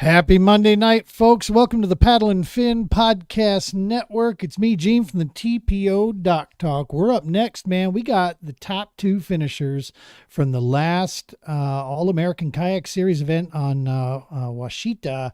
Happy Monday night, folks. Welcome to the Paddle and Fin Podcast Network. It's me, Gene, from the TPO Dock Talk. We're up next, man. We got the top two finishers from the last All-American Kayak Series event on Washita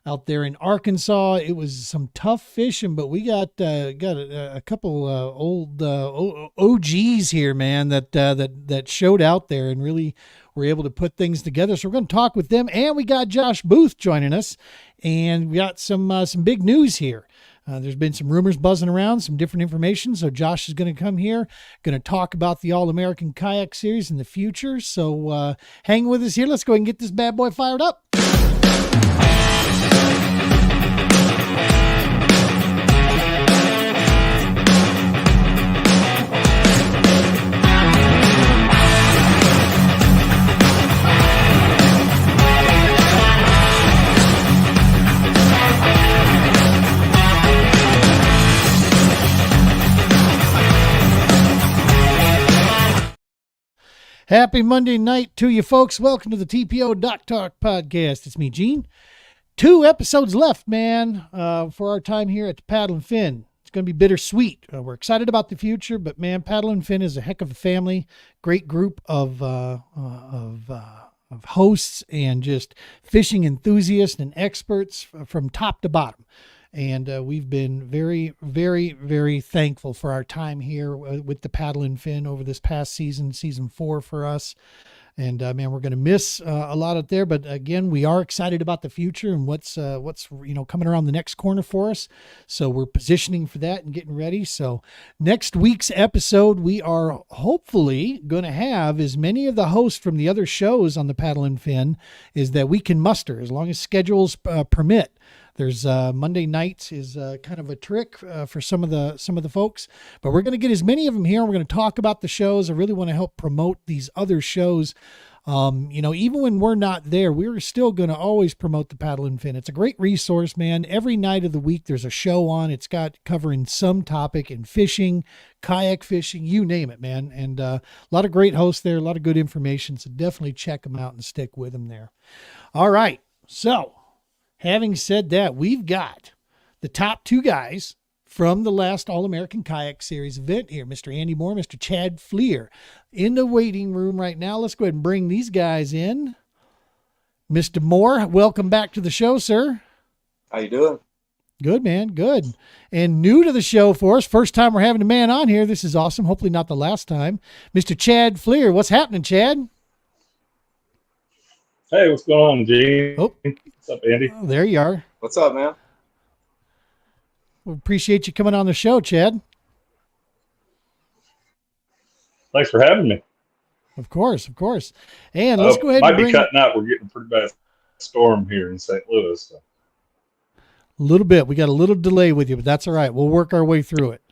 out there in Arkansas. It was some tough fishing, but we got a couple old OGs here, man, that showed out there and really were able to put things together. So we're going to talk with them, and we got Josh Boothe joining us, and we got some big news here. There's been some rumors buzzing around, some different information. So Josh is going to come here, going to talk about the All-American Kayak Series in the future. So hang with us here. Let's go ahead and get this bad boy fired up. Happy Monday night to you folks. Welcome to the TPO Dock Talk Podcast. It's me, Gene. 2 episodes left, man, for our time here at the Paddle and Fin. It's going to be bittersweet. We're excited about the future, but man, Paddle and Fin is a heck of a family. Great group of hosts and just fishing enthusiasts and experts from top to bottom. And we've been very, very, very thankful for our time here with the Paddle and Fin over this past season, season 4 for us. And man, we're going to miss a lot out there, but again, we are excited about the future and what's coming around the next corner for us. So we're positioning for that and getting ready. So next week's episode, we are hopefully going to have as many of the hosts from the other shows on the Paddle and Fin as that we can muster, as long as schedules permit. There's Monday nights is kind of a trick for some of the folks, but we're going to get as many of them here. We're going to talk about the shows. I really want to help promote these other shows. Even when we're not there, we're still going to always promote the Paddle and Fin. It's a great resource, man. Every night of the week, there's a show on. It's got covering some topic in fishing, kayak fishing, you name it, man. And a lot of great hosts there, a lot of good information. So definitely check them out and stick with them there. All right. So, having said that, we've got the top 2 guys from the last All-American Kayak Series event here, Mr. Andy Moore, Mr. Chad Fleer, in the waiting room right now. Let's go ahead and bring these guys in. Mr. Moore, welcome back to the show, sir. How you doing? Good, man. Good. And new to the show for us, first time we're having a man on here. This is awesome. Hopefully not the last time. Mr. Chad Fleer, what's happening, Chad? Hey, what's going on, Gene? Oh. What's up, Andy? Oh, there you are. What's up, man? We appreciate you coming on the show, Chad. Thanks for having me. Of course. And let's go ahead and be cutting out. We're getting a pretty bad storm here in St. Louis. So. A little bit. We got a little delay with you, but that's all right. We'll work our way through it.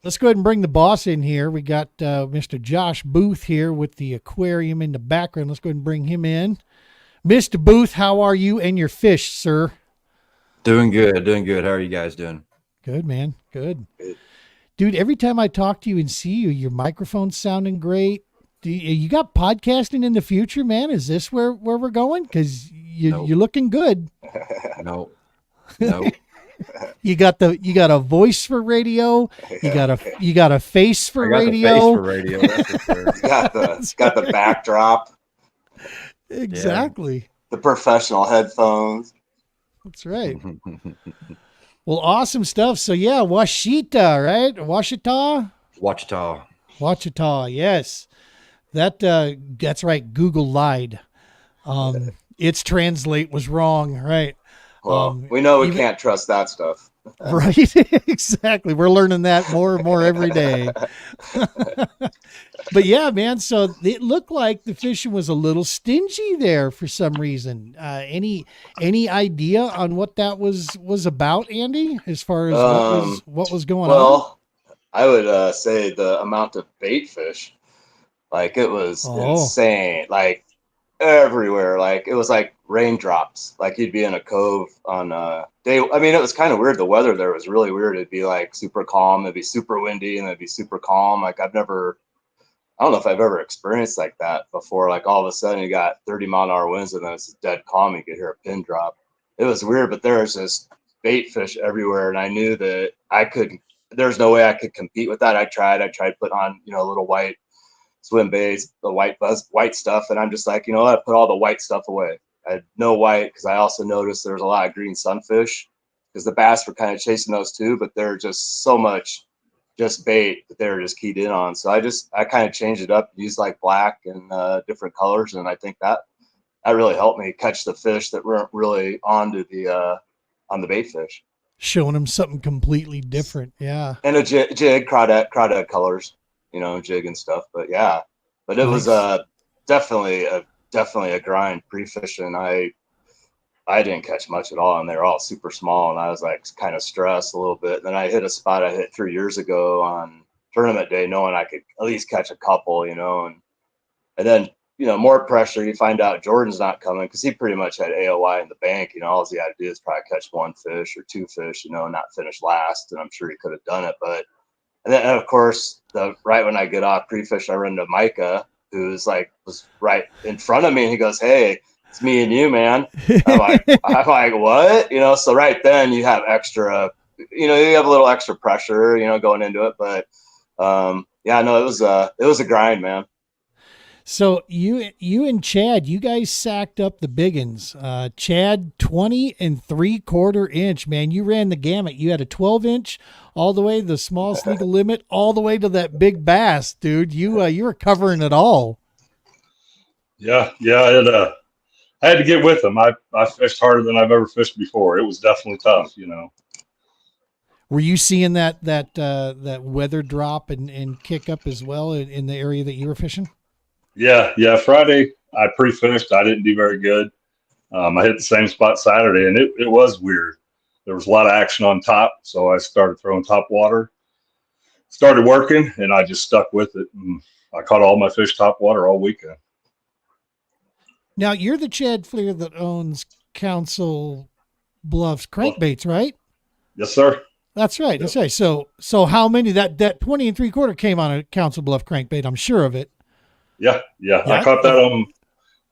Let's go ahead and bring the boss in here. We got Mr. Josh Boothe here with the aquarium in the background. Let's go ahead and bring him in. Mr. Boothe, how are you and your fish, sir? Doing good. How are you guys doing? Good, man. Good. Dude, every time I talk to you and see you, your microphone's sounding great. You got podcasting in the future, man? Is this where we're going? Because you're looking good. No. You got a voice for radio. You got a face for radio. The face for radio. That's for sure. got the backdrop. Exactly. Yeah. The professional headphones. That's right. Well, awesome stuff. So yeah, Washita, right? Washita. Yes, that's right. Google lied. Its translate was wrong, right? Well, we know we can't trust that stuff. Right. Exactly. We're learning that more and more every day. But yeah, man. So it looked like the fishing was a little stingy there for some reason. Any idea on what that was about, Andy, as far as what was going on? Well, I would say the amount of bait fish, like it was insane, like everywhere. Like it was like raindrops. Like you'd be in a cove on day. I mean, it was kind of weird. The weather there was really weird. It'd be like super calm. It'd be super windy, and it'd be super calm. Like I've never I don't know if I've ever experienced like that before. Like all of a sudden you got 30-mile-an-hour winds and then it's dead calm. You could hear a pin drop. It was weird, but there was just bait fish everywhere. And I knew that there's no way I could compete with that. I tried putting on, little white swim baits, the white stuff. And I'm just like, you know what, I put all the white stuff away. I had no white because I also noticed there was a lot of green sunfish because the bass were kind of chasing those too, but they're just so much just bait that they were just keyed in on. So I kind of changed it up, used like black and different colors. And I think that really helped me catch the fish that weren't really on the bait fish. Showing them something completely different. Yeah. And a jig, crawdad colors, jig and stuff. But yeah, but it Nice. was definitely a grind pre-fishing. I didn't catch much at all, and they were all super small, and I was like kind of stressed a little bit. And then I hit a spot I hit 3 years ago on tournament day, knowing I could at least catch a couple, and then more pressure. You find out Jordan's not coming because he pretty much had AOI in the bank. All he had to do is probably catch one fish or two fish, and not finish last. And I'm sure he could have done it, but and then of course right when I get off pre-fish, I run into Micah, was right in front of me, and he goes, "Hey, it's me and you, man." I'm like, what? So right then you have extra, you have a little extra pressure, going into it. But yeah, no, it was a grind, man. So you and Chad, you guys sacked up the biggins. Chad, 20 3/4 inch, man. You ran the gamut. You had a 12-inch all the way to the smallest legal limit, all the way to that big bass, dude. You were covering it all. Yeah. I had to get with them. I fished harder than I've ever fished before. It was definitely tough, Were you seeing that weather drop and kick up as well in the area that you were fishing? Yeah. Friday I pre-fished. I didn't do very good. I hit the same spot Saturday, and it was weird. There was a lot of action on top, so I started throwing top water. Started working, and I just stuck with it. And I caught all my fish top water all weekend. Now, you're the Chad Fleer that owns Council Bluffs crankbaits, right? Yes, sir. That's right. That's right. So how many that 20 3/4 came on a Council Bluff crankbait? I'm sure of it. Yeah. I caught that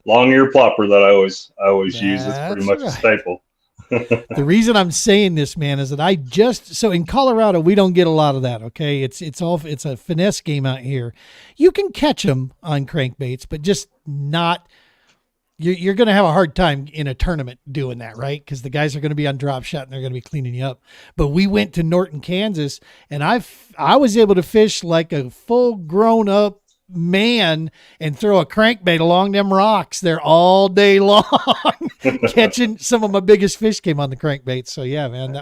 long ear plopper that I always use. It's pretty much a staple. The reason I'm saying this, man, is that so in Colorado we don't get a lot of that. Okay, it's a finesse game out here. You can catch them on crankbaits, but just not. You're going to have a hard time in a tournament doing that, right? Because the guys are going to be on drop shot and they're going to be cleaning you up. But we went to Norton, Kansas, and I was able to fish like a full grown up man and throw a crankbait along them rocks there all day long, catching some of my biggest fish came on the crankbait. So yeah, man,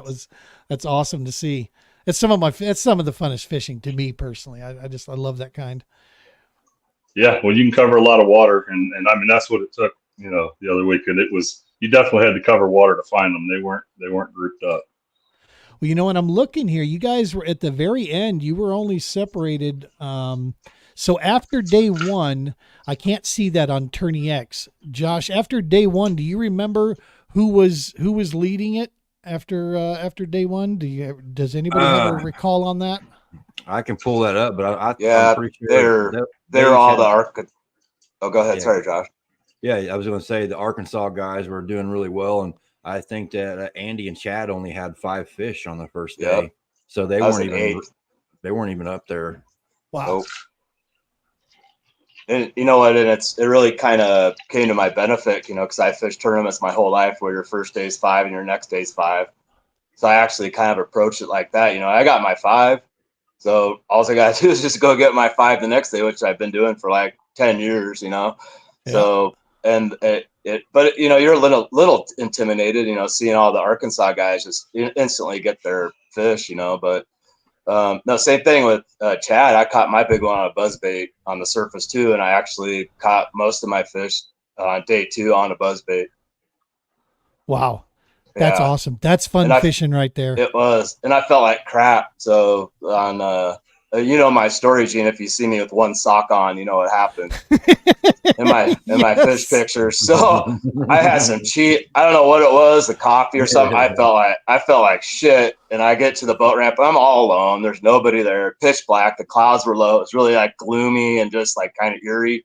that's awesome to see. It's some of the funnest fishing to me personally. I love that kind. Yeah, well, you can cover a lot of water, and I mean that's what it took. The other weekend you definitely had to cover water to find them. They weren't grouped up. Well, when I'm looking here, you guys were at the very end. You were only separated. So after day one, I can't see that on Tourney X. Josh, after day one, do you remember who was leading it after day one? Does anybody have a recall on that? I can pull that up, but I'm pretty sure they're all the Oh, go ahead. Yeah. Sorry, Josh. Yeah, I was going to say the Arkansas guys were doing really well, and I think that Andy and Chad only had 5 fish on the first day, Yep. so they weren't even up there. Wow. Nope. And you know what? And it really kind of came to my benefit, because I fished tournaments my whole life where your first day's 5 and your next day's 5. So I actually kind of approached it like that. I got my 5. So all I got to do is just go get my 5 the next day, which I've been doing for like 10 years, Yeah. So, and but you're a little intimidated, seeing all the Arkansas guys just instantly get their fish, but no, same thing with Chad. I caught my big one on a buzzbait on the surface too, and I actually caught most of my fish on day 2 on a buzzbait. Wow, that's awesome. That's fun fishing right there. It was, and I felt like crap. So you know my story, Gene. If you see me with one sock on, you know what happened in my fish pictures. So I had some I don't know what it was, the coffee or something. I felt like shit. And I get to the boat ramp. I'm all alone. There's nobody there. Pitch black. The clouds were low. It was really like gloomy and just like kind of eerie.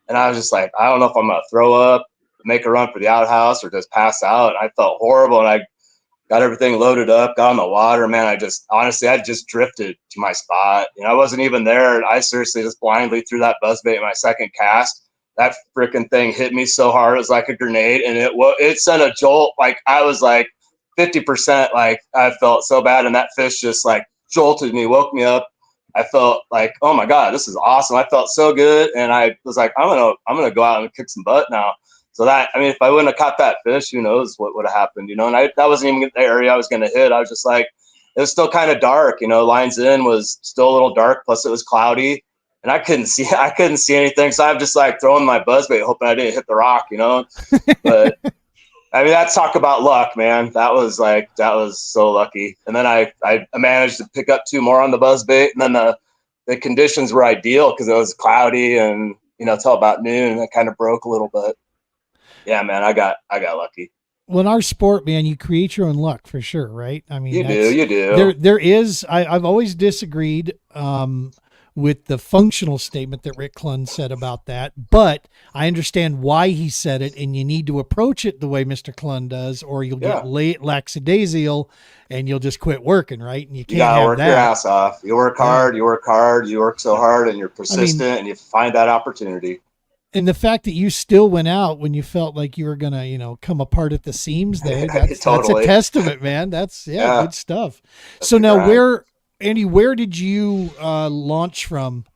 And I was just like, I don't know if I'm gonna throw up, make a run for the outhouse, or just pass out. And I felt horrible. And I got everything loaded up, got on the water, man. I just drifted to my spot. You know, I wasn't even there. I seriously just blindly threw that buzzbait in my second cast. That freaking thing hit me so hard. It was like a grenade, and it sent a jolt. Like I was like 50%, like I felt so bad. And that fish just like jolted me, woke me up. I felt like, oh my God, this is awesome. I felt so good. And I was like, I'm going to go out and kick some butt now. So that, I mean, if I wouldn't have caught that fish, who knows what would have happened, you know? And that wasn't even the area I was going to hit. I was just like, it was still kind of dark, you know, lines in was still a little dark. Plus it was cloudy and I couldn't see anything. So I'm just like throwing my buzzbait, hoping I didn't hit the rock, you know? But I mean, that's talk about luck, man. That was so lucky. And then I managed to pick up 2 more on the buzzbait, and then the conditions were ideal because it was cloudy and, you know, till about noon, and it kind of broke a little bit. Yeah, man, I got lucky. Well, in our sport, man, you create your own luck for sure, right? I mean, you do. There is. I've always disagreed with the functional statement that Rick Clunn said about that, but I understand why he said it, and you need to approach it the way Mr. Clunn does, or you'll get lackadaisical and you'll just quit working, right? And you can't work your ass off. You work hard, you work so hard, and you're persistent, and you find that opportunity. And the fact that you still went out when you felt like you were going to, you know, come apart at the seams there, that's a testament, man. That's good stuff. So now Andy, where did you launch from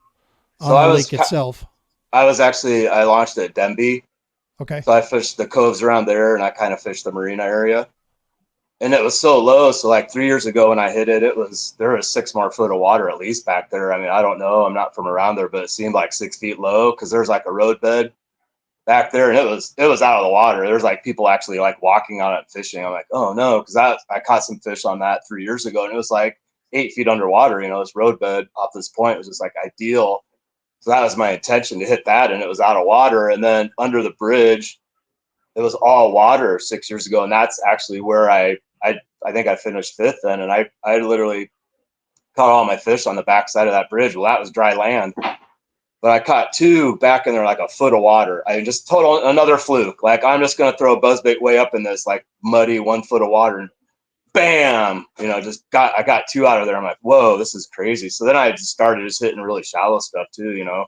on the lake itself? I launched at Denby. Okay. So I fished the coves around there, and I kind of fished the marina area. And it was so low. So like 3 years ago when I hit it, there was 6 more foot of water at least back there. I mean, I don't know. I'm not from around there, but it seemed like 6 feet low because there's like a road bed back there, and it was out of the water. There's like people actually like walking on it fishing. I'm like, oh no, because I caught some fish on that 3 years ago, and it was like 8 feet underwater. You know, this road bed off this point was just like ideal. So that was my intention, to hit that, and it was out of water. And then under the bridge, it was all water 6 years ago, and that's actually where I think I finished 5th then, and I literally caught all my fish on the backside of that bridge. Well, that was dry land, but I caught 2 back in there like a foot of water. I just total another fluke. Like I'm just gonna throw a buzzbait way up in this like muddy 1 foot of water, and bam, you know, I got 2 out of there. I'm like, whoa, this is crazy. So then I just started hitting really shallow stuff too, you know.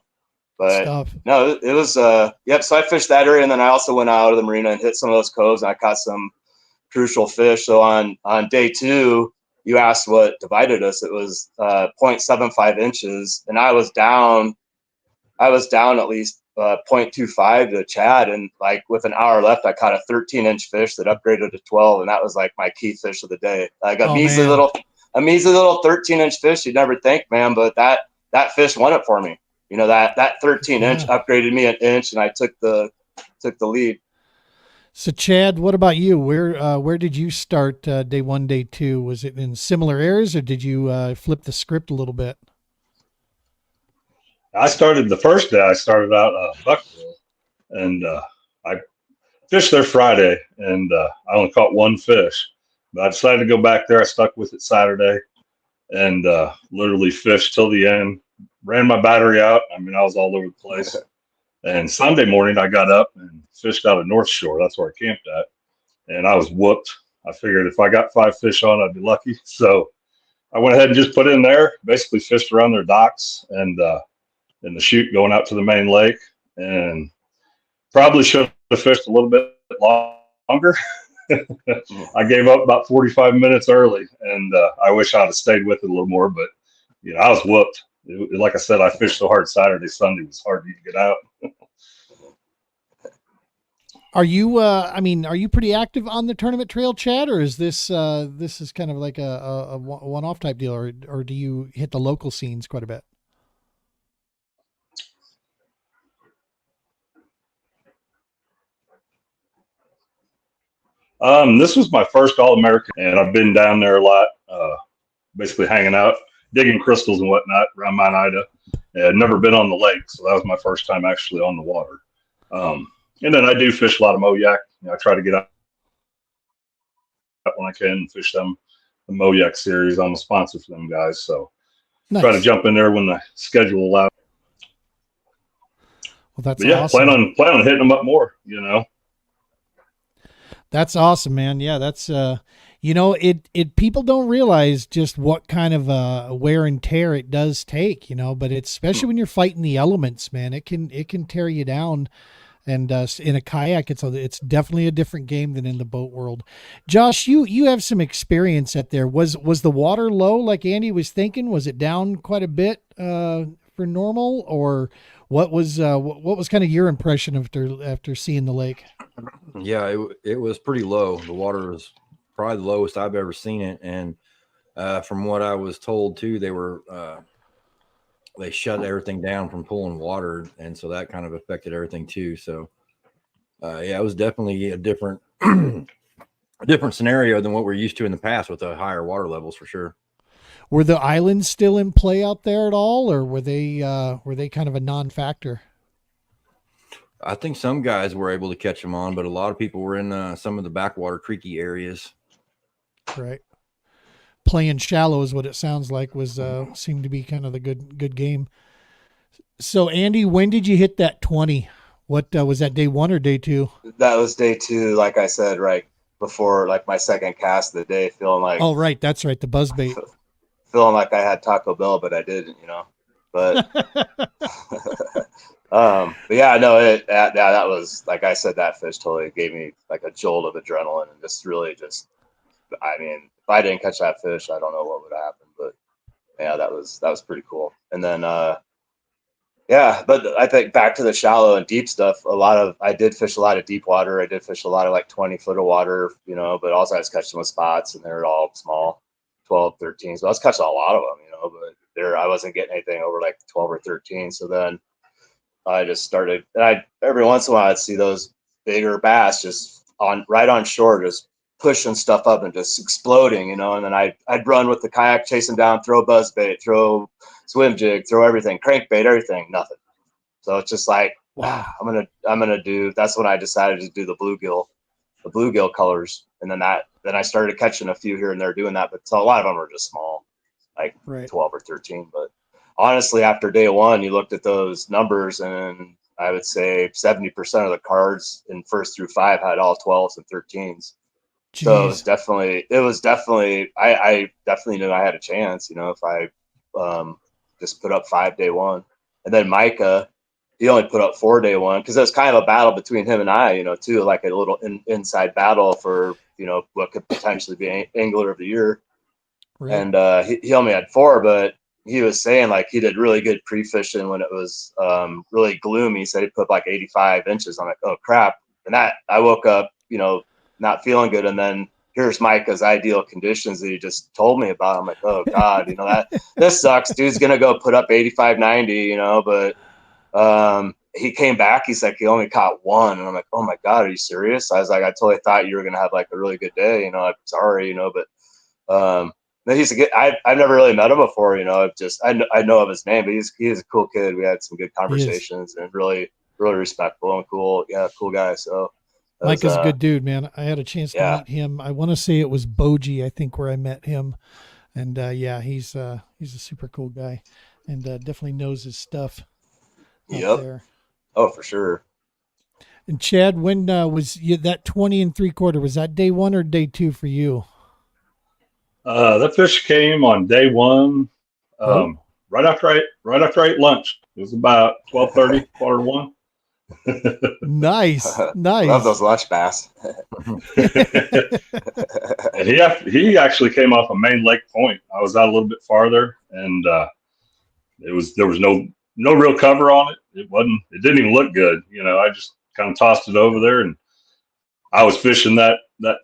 But no, it was So I fished that area, and then I also went out of the marina and hit some of those coves, and I caught some crucial fish. So on day 2, you asked what divided us. It was 0.75 inches, and I was down at least 0.25 to Chad, and like with an hour left, I caught a 13-inch fish that upgraded to 12, and that was like my key fish of the day. Like a measly little 13-inch fish. You'd never think, man, but that fish won it for me. You know, that 13-inch upgraded me an inch, and I took the lead. So Chad, what about you? Where did you start day 1, day 2? Was it in similar areas, or did you flip the script a little bit? I started the first day. I started out Buckville, and I fished there Friday, and I only caught 1 fish. But I decided to go back there. I stuck with it Saturday, and literally fished till the end. Ran my battery out. I mean, I was all over the place. And Sunday morning, I got up and fished out of North Shore. That's where I camped at. And I was whooped. I figured if I got 5 fish on, I'd be lucky. So I went ahead and just put in there, basically fished around their docks and in the chute going out to the main lake. And probably should have fished a little bit longer. I gave up about 45 minutes early, and I wish I'd have stayed with it a little more. But, you know, I was whooped. Like I said, I fished so hard Saturday. Sunday was hard to get out. Are you pretty active on the tournament trail, Chad, or is this is kind of like a one-off type deal, or do you hit the local scenes quite a bit? This was my first All-American, and I've been down there a lot, basically hanging out. digging crystals and whatnot around Mount Ida. I'd never been on the lake, so that was my first time actually on the water. And then I do fish a lot of Moyak. I try to get out when I can and fish them, the Moyak series. I'm a sponsor for them guys, so nice. Try to jump in there when the schedule allows. Well, that's but yeah, awesome. plan on hitting them up more. That's awesome, man. Yeah, that's it people don't realize just what kind of wear and tear it does take, but it's especially when you're fighting the elements, man. It can tear you down. And in a kayak, it's definitely a different game than in the boat world. Josh, you have some experience at there. Was the water low like Andy was thinking? Was it down quite a bit for normal, or what was kind of your impression after seeing the lake? Yeah, it was pretty low. The water was probably the lowest I've ever seen it, and from what I was told too, they shut everything down from pulling water, and so that kind of affected everything too. So yeah, it was definitely a different a different scenario than what we're used to in the past with the higher water levels for sure. Were the islands still in play out there at all, or were they kind of a non-factor? I think some guys were able to catch them on, but a lot of people were in some of the backwater creeky areas. Right. Playing shallow is what it sounds like was seemed to be kind of the good game. So Andy, when did you hit that 20? What was that, day 1 or day 2? That was day 2, like I said, right before like my second cast of the day, feeling like, oh right, that's right, the buzzbait. Feeling like I had Taco Bell, but I didn't, But but yeah, no, that was, like I said, that fish totally gave me like a jolt of adrenaline, and I mean, if I didn't catch that fish, I don't know what would happen, but yeah, that was pretty cool. And then yeah, but I think back to the shallow and deep stuff, I did fish a lot of deep water. I did fish a lot of like 20-foot of water, but also I was catching with spots, and they're all small, 12, 13. So I was catching a lot of them, but I wasn't getting anything over like 12 or 13. So then I just started, and every once in a while I'd see those bigger bass just right on shore, just pushing stuff up and just exploding, and then I'd run with the kayak, chase them down, throw buzzbait, throw swim jig, throw everything, crankbait, everything, nothing. So it's just like, wow, I'm gonna do. That's when I decided to do the bluegill colors, and then I started catching a few here and there doing that, but so a lot of them are just small, like right. 12 or 13. But honestly, after day 1, you looked at those numbers, and I would say 70% of the cards in 1st through 5 had all 12s and 13s. Jeez. So it was definitely, I definitely knew I had a chance, if I just put up 5 day 1. And then Micah, he only put up 4 day 1, because it was kind of a battle between him and I, too, like a little inside battle for, what could potentially be Angler of the Year. Right. And he only had 4, but he was saying like he did really good pre-fishing when it was really gloomy. He said he put up like 85 inches. I'm like, oh crap. And that I woke up, not feeling good. And then here's Micah's ideal conditions that he just told me about. I'm like, oh God, this sucks. Dude's going to go put up 85, 90, but he came back. He's like, he only caught 1. And I'm like, oh my God, are you serious? I was like, I totally thought you were going to have like a really good day. I'm sorry, but he's a good. I've never really met him before, I know of his name, but he's a cool kid. We had some good conversations, and really, really respectful and cool. Yeah, cool guy. So Mike is a good dude, man. I had a chance to meet him. I want to say it was Boothe, I think, where I met him, and yeah, he's a super cool guy, and definitely knows his stuff. Yep. There. Oh, for sure. And Chad, when was that 20 3/4? Was that day 1 or day 2 for you? That fish came on day 1, right after I ate lunch. It was about 12:30, 1:45. Nice. Love those lunch bass. And he actually came off a main lake point. I was out a little bit farther, and there was no real cover on it. It didn't even look good. I just kind of tossed it over there, and I was fishing that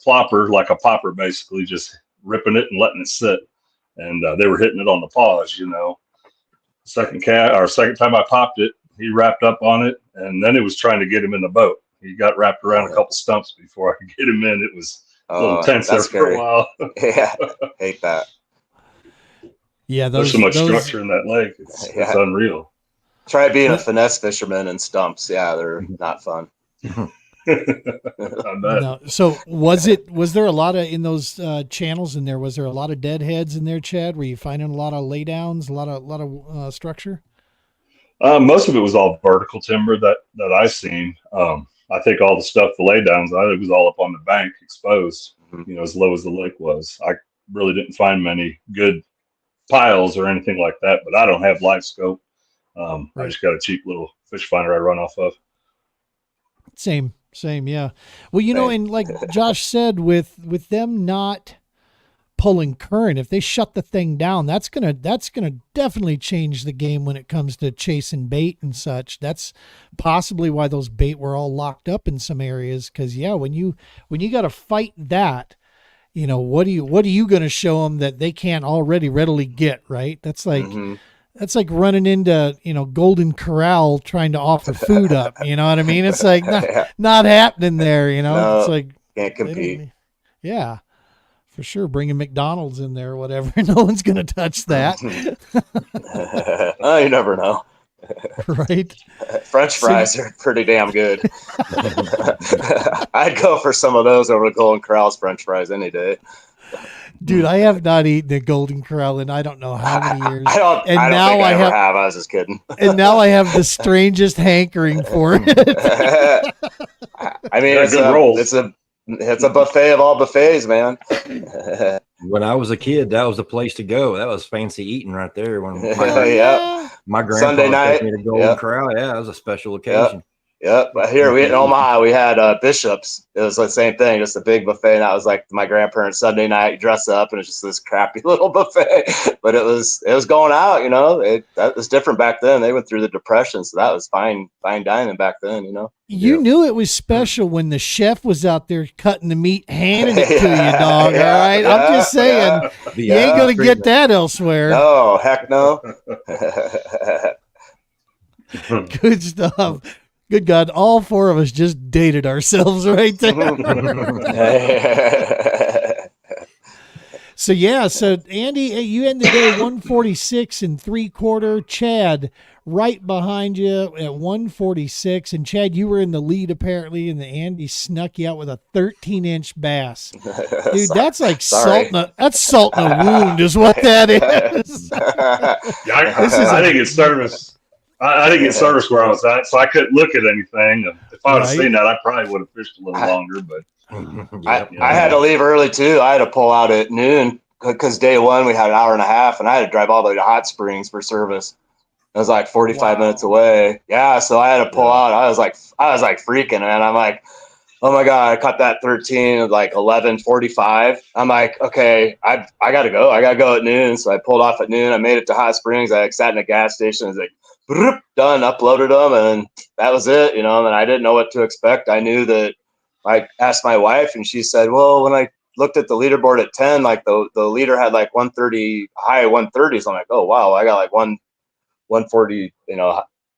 plopper like a popper, basically just ripping it and letting it sit, and they were hitting it on the paws. Second time I popped it, he wrapped up on it, and then it was trying to get him in the boat. He got wrapped around a couple stumps before I could get him in. It was a little tense there for a while. Yeah, hate that. Yeah, there's so much structure in that lake. It's unreal. Try being a finesse fisherman in stumps. Yeah, they're not fun. No. So was there a lot of in those channels in there? Was there a lot of deadheads in there, Chad? Were you finding a lot of laydowns, a lot of structure? Most of it was all vertical timber that I seen. I think all the stuff, the laydowns, it was all up on the bank, exposed. As low as the lake was. I really didn't find many good piles or anything like that. But I don't have live scope. I just got a cheap little fish finder I run off of. Same, yeah. Well, and like Josh said, with them not pulling current, if they shut the thing down, that's gonna definitely change the game when it comes to chasing bait and such. That's possibly why those bait were all locked up in some areas. Because when you got to fight that, what are you going to show them that they can't already readily get? Right? That's like. That's like running into, Golden Corral trying to offer food up. You know what I mean? It's like not happening there, No, it's like can't compete. Yeah, for sure. Bringing McDonald's in there or whatever. No one's going to touch that. Oh, you never know. Right. French fries are pretty damn good. I'd go for some of those over the Golden Corral's French fries any day. Dude, I have not eaten at Golden Corral in I don't know how many years. I don't think I ever have. I was just kidding. And now I have the strangest hankering for it. I mean, it's a buffet of all buffets, man. When I was a kid, that was the place to go. That was fancy eating right there. When my grandpa Sunday night took me to Golden Corral. Yeah, it was a special occasion. Yep. Here in Omaha, we had Bishop's. It was the same thing, just a big buffet. And that was like my grandparents' Sunday night dress up, and it's just this crappy little buffet. But it was going out, that was different back then. They went through the Depression, so that was fine dining back then, You knew it was special when the chef was out there cutting the meat, handing it to you, dog. All right, I'm just saying, you ain't gonna get that elsewhere. No, heck no. Good stuff. Good God, all four of us just dated ourselves right there. So Andy, you end the day 146 and 3/4. Chad right behind you at 146. And Chad, you were in the lead apparently, and Andy snuck you out with a 13-inch bass. Dude, that's like salt in a wound is what that is. I think it's service. I didn't get service where I was at, so I couldn't look at anything. If I would have seen that, I probably would have fished a little longer. But I had to leave early too. I had to pull out at noon because day one we had an hour and a half, and I had to drive all the way to Hot Springs for service. It was like 45 minutes away. Yeah, so I had to pull out. I was like freaking, man. I'm like, oh my God, I caught that 13 at like 11:45. I'm like, okay, I gotta go. I gotta go at noon. So I pulled off at noon. I made it to Hot Springs. I sat in a gas station. I was like, done, uploaded them, and that was it, and I didn't know what to expect. I knew that I asked my wife, and she said, well, when I looked at the leaderboard at 10, like the leader had like 130, high 130s. I'm like, oh wow, I got like 140,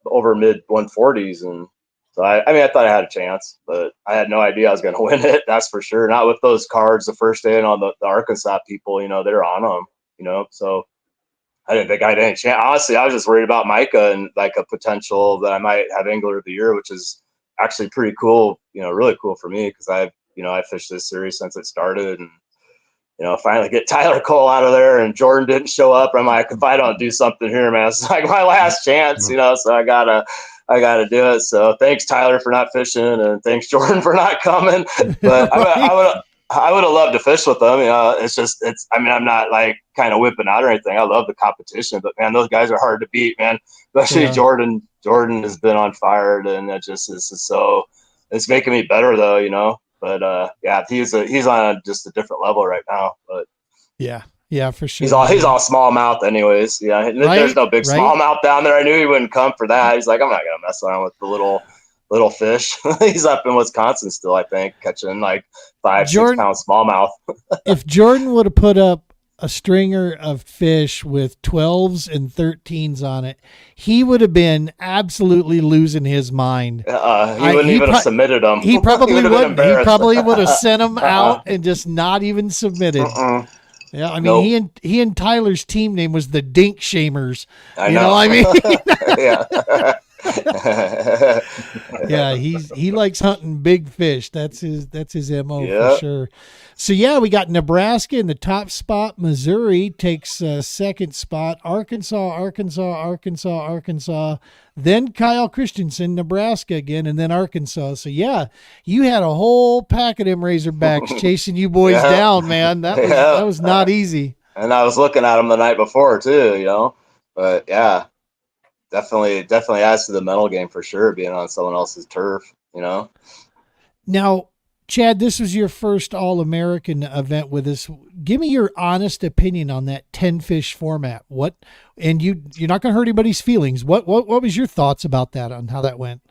over mid 140s. And so I thought I had a chance, but I had no idea I was going to win it. That's for sure. Not with those cards the first day, and all the Arkansas people, they're on them, so I didn't think I had any chance. Honestly, I was just worried about Micah and like a potential that I might have Angler of the Year, which is actually pretty cool, really cool for me because I fished this series since it started, and finally get Tyler Cole out of there, and Jordan didn't show up. I'm like, if I don't do something here, man, it's like my last chance, so I gotta do it. So thanks Tyler for not fishing, and thanks Jordan for not coming. But I would have loved to fish with them. I'm not like kind of whipping out or anything. I love the competition, but man, those guys are hard to beat, man. Especially Jordan. Jordan has been on fire, and it just is so. It's making me better though, But he's on just a different level right now. But yeah, for sure. He's all smallmouth, anyways. Yeah, right? There's no big smallmouth down there. I knew he wouldn't come for that. He's like, I'm not gonna mess around with the little fish. He's up in Wisconsin still, I think, catching like 5-6 pound smallmouth. If Jordan would have put up a stringer of fish with 12s and 13s on it, he would have been absolutely losing his mind. He wouldn't even have submitted them. He probably wouldn't. He probably would have sent them out and just not even submitted. Yeah, I mean, he and Tyler's team name was the Dink Shamers. I know. I mean, Yeah. yeah, he likes hunting big fish. That's his MO for Yeah. sure. So yeah, we got Nebraska in the top spot. Missouri takes second spot. Arkansas. Then Kyle Christensen, Nebraska again, and then Arkansas. So yeah, you had a whole pack of them Razorbacks chasing you boys down, man. That was not easy. And I was looking at them the night before too, you know. But yeah, definitely adds to the mental game for sure, being on someone else's turf, you know. Now, Chad, this was your first All-American event with us. Give me your honest opinion on that 10 fish format. What, and you're not going to hurt anybody's feelings. What was your thoughts about that, on how that went?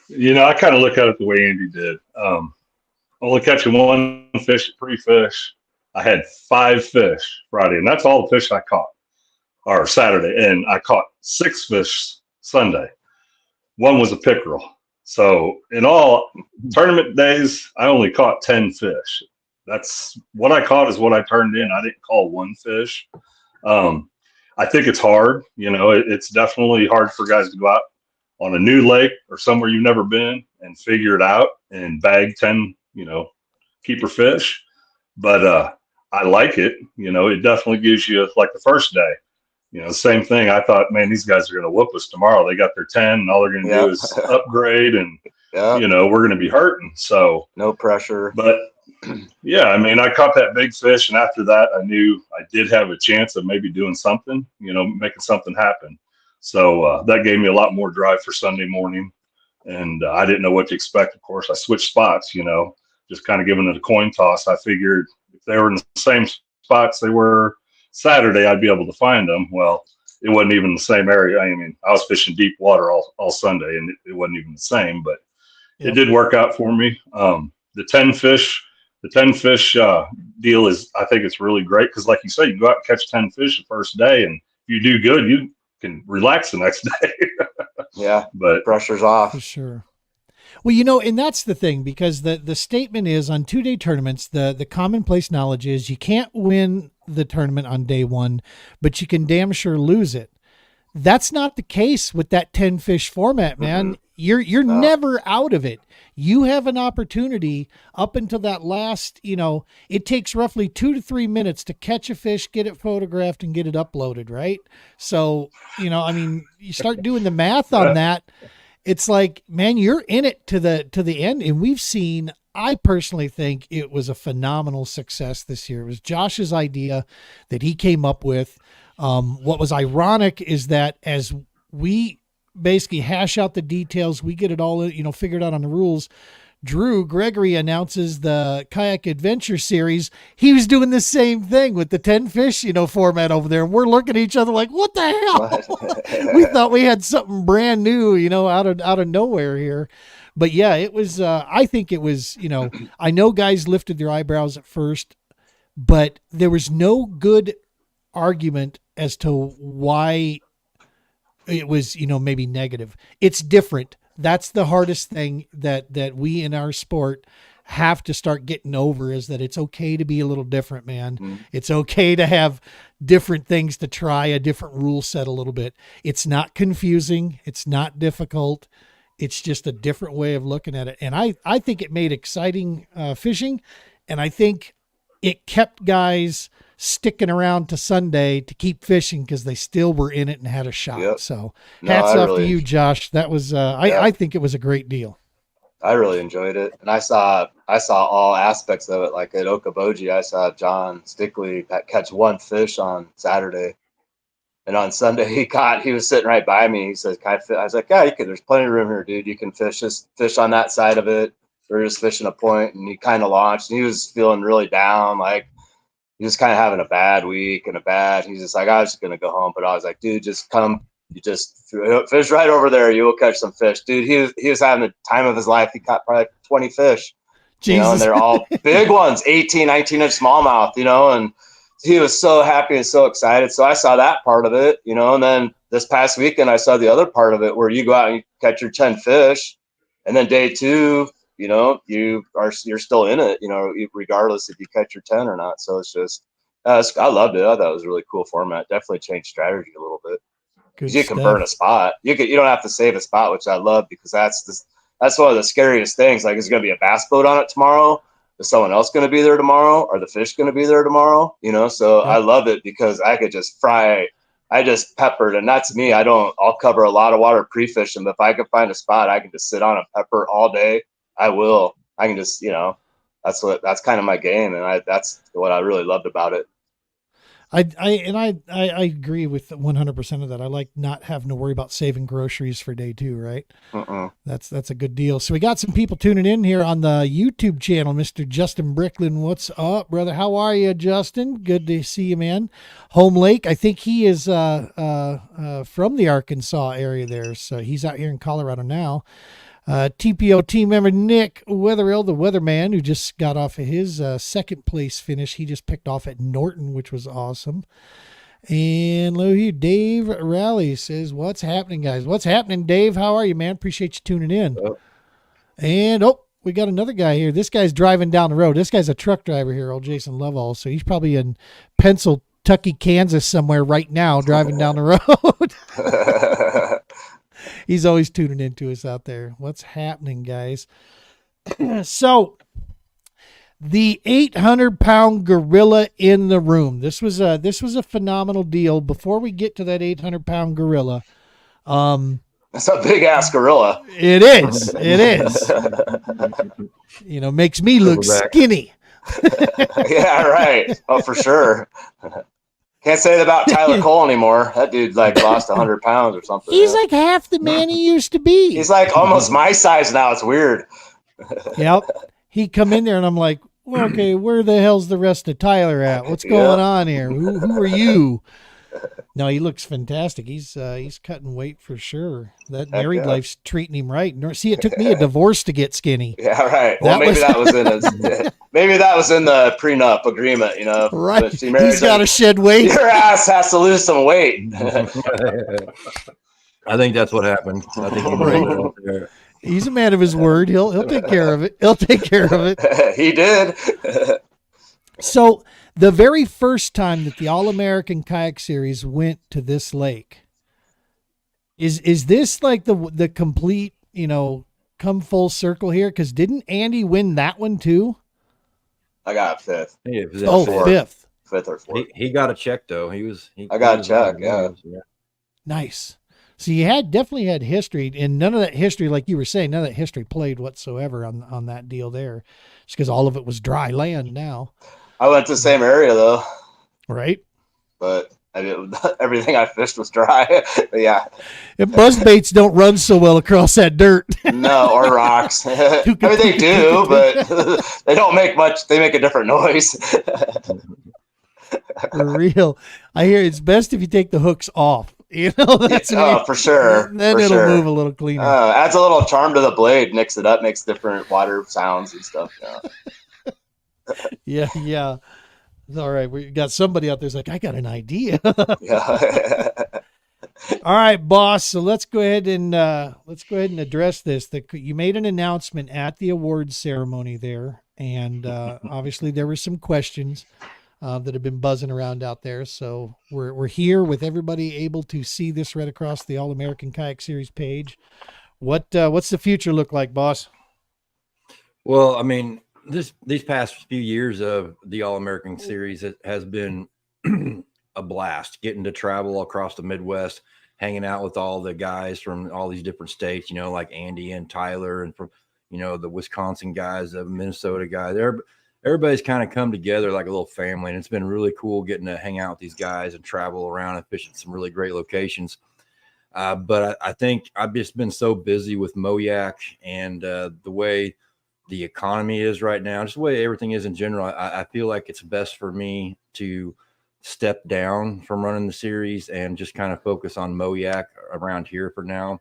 You know, I kind of look at it the way Andy did. Only catching one fish at pre-fish. I had 5 fish Friday, and that's all the fish I caught, or Saturday. And I caught 6 fish Sunday. One was a pickerel. So in all tournament days, I only caught 10 fish. That's what I caught is what I turned in. I didn't call one fish. I think it's hard. You know, it's definitely hard for guys to go out on a new lake or somewhere you've never been and figure it out and bag 10, you know, keeper fish. But I like it. You know, it definitely gives you, like the first day, you know, same thing. I thought, man, these guys are going to whoop us tomorrow. They got their 10 and all they're going to do is upgrade and, you know, we're going to be hurting. So no pressure. But yeah, I mean, I caught that big fish. And after that, I knew I did have a chance of maybe doing something, you know, making something happen. So that gave me a lot more drive for Sunday morning. And I didn't know what to expect. Of course, I switched spots, you know, just kind of giving it a coin toss. I figured if they were in the same spots they were Saturday, I'd be able to find them. Well, it wasn't even the same area. I mean, I was fishing deep water all Sunday, and it wasn't even the same, but it did work out for me. The 10 fish deal is, I think it's really great because, like you say, you go out and catch 10 fish the first day, and if you do good, you can relax the next day. Yeah, but pressure's off. For sure. Well, you know, and that's the thing, because the statement is on 2-day tournaments, the commonplace knowledge is you can't win the tournament on day one, but you can damn sure lose it. That's not the case with that 10 fish format, man. Mm-hmm. You're never out of it. You have an opportunity up until that last, you know, it takes roughly 2 to 3 minutes to catch a fish, get it photographed, and get it uploaded, right? So, you know, I mean, you start doing the math on that. It's like, man, you're in it to the end. And we've seen, I personally think it was a phenomenal success this year. It was Josh's idea that he came up with. What was ironic is that as we basically hash out the details, we get it all, you know, figured out on the rules. Drew Gregory announces the Kayak Adventure Series. He was doing the same thing with the 10 fish, you know, format over there. And we're looking at each other like, what the hell? We thought we had something brand new, you know, out of nowhere here. But yeah, it was, I think it was, you know, I know guys lifted their eyebrows at first, but there was no good argument as to why it was, you know, maybe negative. It's different. That's the hardest thing that we in our sport have to start getting over, is that it's okay to be a little different, man. Mm. It's okay to have different things to try, a different rule set a little bit. It's not confusing. It's not difficult. It's just a different way of looking at it. And I think it made exciting fishing. And I think it kept guys sticking around to Sunday to keep fishing because they still were in it and had a shot. Yep. So hats off to you, Josh. That was, I think it was a great deal. I really enjoyed it. And I saw all aspects of it. Like at Okoboji, I saw John Stickley catch one fish on Saturday. And on Sunday he was sitting right by me. He says, "Can I was like, yeah, there's plenty of room here, dude. You can just fish on that side of it. We're just fishing a point." And he kind of launched, and he was feeling really down. Like, he was kind of having a bad week he's just like, I was just going to go home. But I was like, dude, just come. You just fish right over there. You will catch some fish. Dude, he was having the time of his life. He caught probably 20 fish. Jesus. You know, and they're all big ones, 18, 19-inch smallmouth, you know, and he was so happy and so excited. So I saw that part of it, you know, and then this past weekend I saw the other part of it where you go out and you catch your 10 fish. And then day 2, you're still in it, regardless if you catch your 10 or not. So it's just, I loved it. I thought it was a really cool format. Definitely changed strategy a little bit. Because you can burn a spot. You don't have to save a spot, which I love, because that's one of the scariest things. Like, is going to be a bass boat on it tomorrow? Is someone else going to be there tomorrow? Are the fish going to be there tomorrow? So I love it because I could just fry. I just peppered, and that's me. I'll cover a lot of water pre-fishing, but if I can find a spot, I can just sit on and pepper all day. I will. I can just, that's kind of my game, and that's what I really loved about it. I agree with 100% of that. I like not having to worry about saving groceries for day 2, right? That's a good deal. So we got some people tuning in here on the YouTube channel. Mr. Justin Bricklin, what's up, brother? How are you, Justin? Good to see you, man. Home Lake, I think he is from the Arkansas area there, so he's out here in Colorado now. TPO team member Nick Wetherill, the weatherman, who just got off of his second place finish. He just picked off at Norton, which was awesome. And look here, Dave Raleigh says, what's happening, guys? What's happening, Dave? How are you, man? Appreciate you tuning in. And, we got another guy here. This guy's driving down the road. This guy's a truck driver here, old Jason Lovell. So he's probably in Pennsylvania, Kansas somewhere right now, driving down the road. He's always tuning into us out there. What's happening, guys? So the 800-pound gorilla in the room. This was a phenomenal deal. Before we get to that 800-pound gorilla, that's a big ass gorilla. It is. Makes me look skinny. Yeah, right. Oh, for sure. Can't say that about Tyler Cole anymore. That dude lost 100 pounds or something. He's like half the man he used to be. He's like almost my size now. It's weird. Yep. He come in there and I'm like, well, okay, where the hell's the rest of Tyler at? What's going on here? Who are you? No, he looks fantastic. He's cutting weight for sure. That married life's treating him right. See, it took me a divorce to get skinny. Yeah, right. Well, maybe that was in the prenup agreement, Right. He's got to shed weight. Your ass has to lose some weight. I think that's what happened. I think he's a man of his word. He'll take care of it. He'll take care of it. He did. So the very first time that the All-American Kayak Series went to this lake, is this like the complete, come full circle here? Because didn't Andy win that one too? I got 5th. Fifth. 5th or 4th. He got a check though. I got a check. Yeah. Nice. So you definitely had history, and none of that history, like you were saying, none of that history played whatsoever on that deal there. Just because all of it was dry land now. I went to the same area though. Right. But everything I fished was dry. But yeah. And buzzbaits don't run so well across that dirt. No, or rocks. I mean, they do, but they don't make much. They make a different noise. For real. I hear it's best if you take the hooks off. That's for sure. Then it'll move a little cleaner. Adds a little charm to the blade, mix it up, makes different water sounds and stuff. Yeah. All right, we got somebody out there's like, I got an idea. Yeah. All right, boss. So let's go ahead and address this. You made an announcement at the awards ceremony there, and obviously there were some questions that have been buzzing around out there. So we're here with everybody able to see this right across the All-American Kayak Series page. What's the future look like, boss? Well, I mean, these past few years of the All-American Series has been a blast, getting to travel across the Midwest, hanging out with all the guys from all these different states, like Andy and Tyler, and from, the Wisconsin guys, the Minnesota guys. Everybody's kind of come together like a little family, and it's been really cool getting to hang out with these guys and travel around and fish at some really great locations. But I think I've just been so busy with MOYAC and the way the economy is right now, just the way everything is in general. I feel like it's best for me to step down from running the series and just kind of focus on MOYAC around here for now,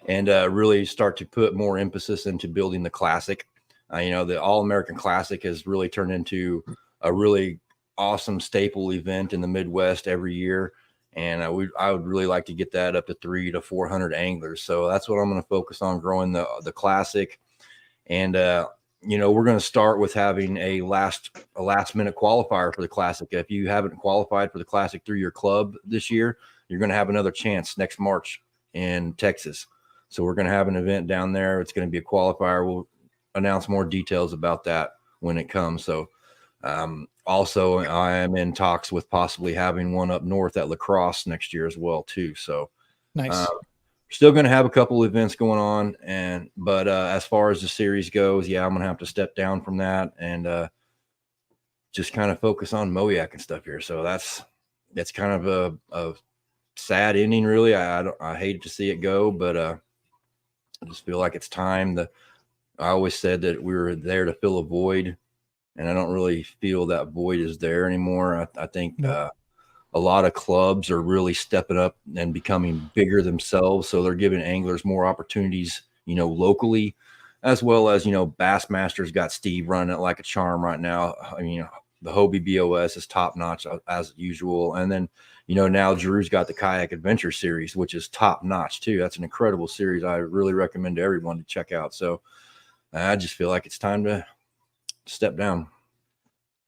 and really start to put more emphasis into building the Classic. The All-American Classic has really turned into a really awesome staple event in the Midwest every year. And I would really like to get that up to 300 to 400 anglers. So that's what I'm going to focus on, growing the Classic. And we're going to start with having a last minute qualifier for the Classic. If you haven't qualified for the Classic through your club this year, you're going to have another chance next March in Texas. So we're going to have an event down there. It's going to be a qualifier. We'll announce more details about that when it comes. So also I am in talks with possibly having one up north at La Crosse next year as well too. So nice. Still going to have a couple of events going on, but as far as the series goes, I'm going to have to step down from that and just kind of focus on MOYAC and stuff here. So that's kind of a sad ending, really. I hate to see it go, but I just feel like it's time. I always said that we were there to fill a void, and I don't really feel that void is there anymore. I think a lot of clubs are really stepping up and becoming bigger themselves. So they're giving anglers more opportunities, locally, as well as, Bassmaster's got Steve running it like a charm right now. I mean, the Hobie BOS is top notch as usual. And then, now Drew's got the Kayak Adventure Series, which is top notch too. That's an incredible series. I really recommend to everyone to check out. So I just feel like it's time to step down.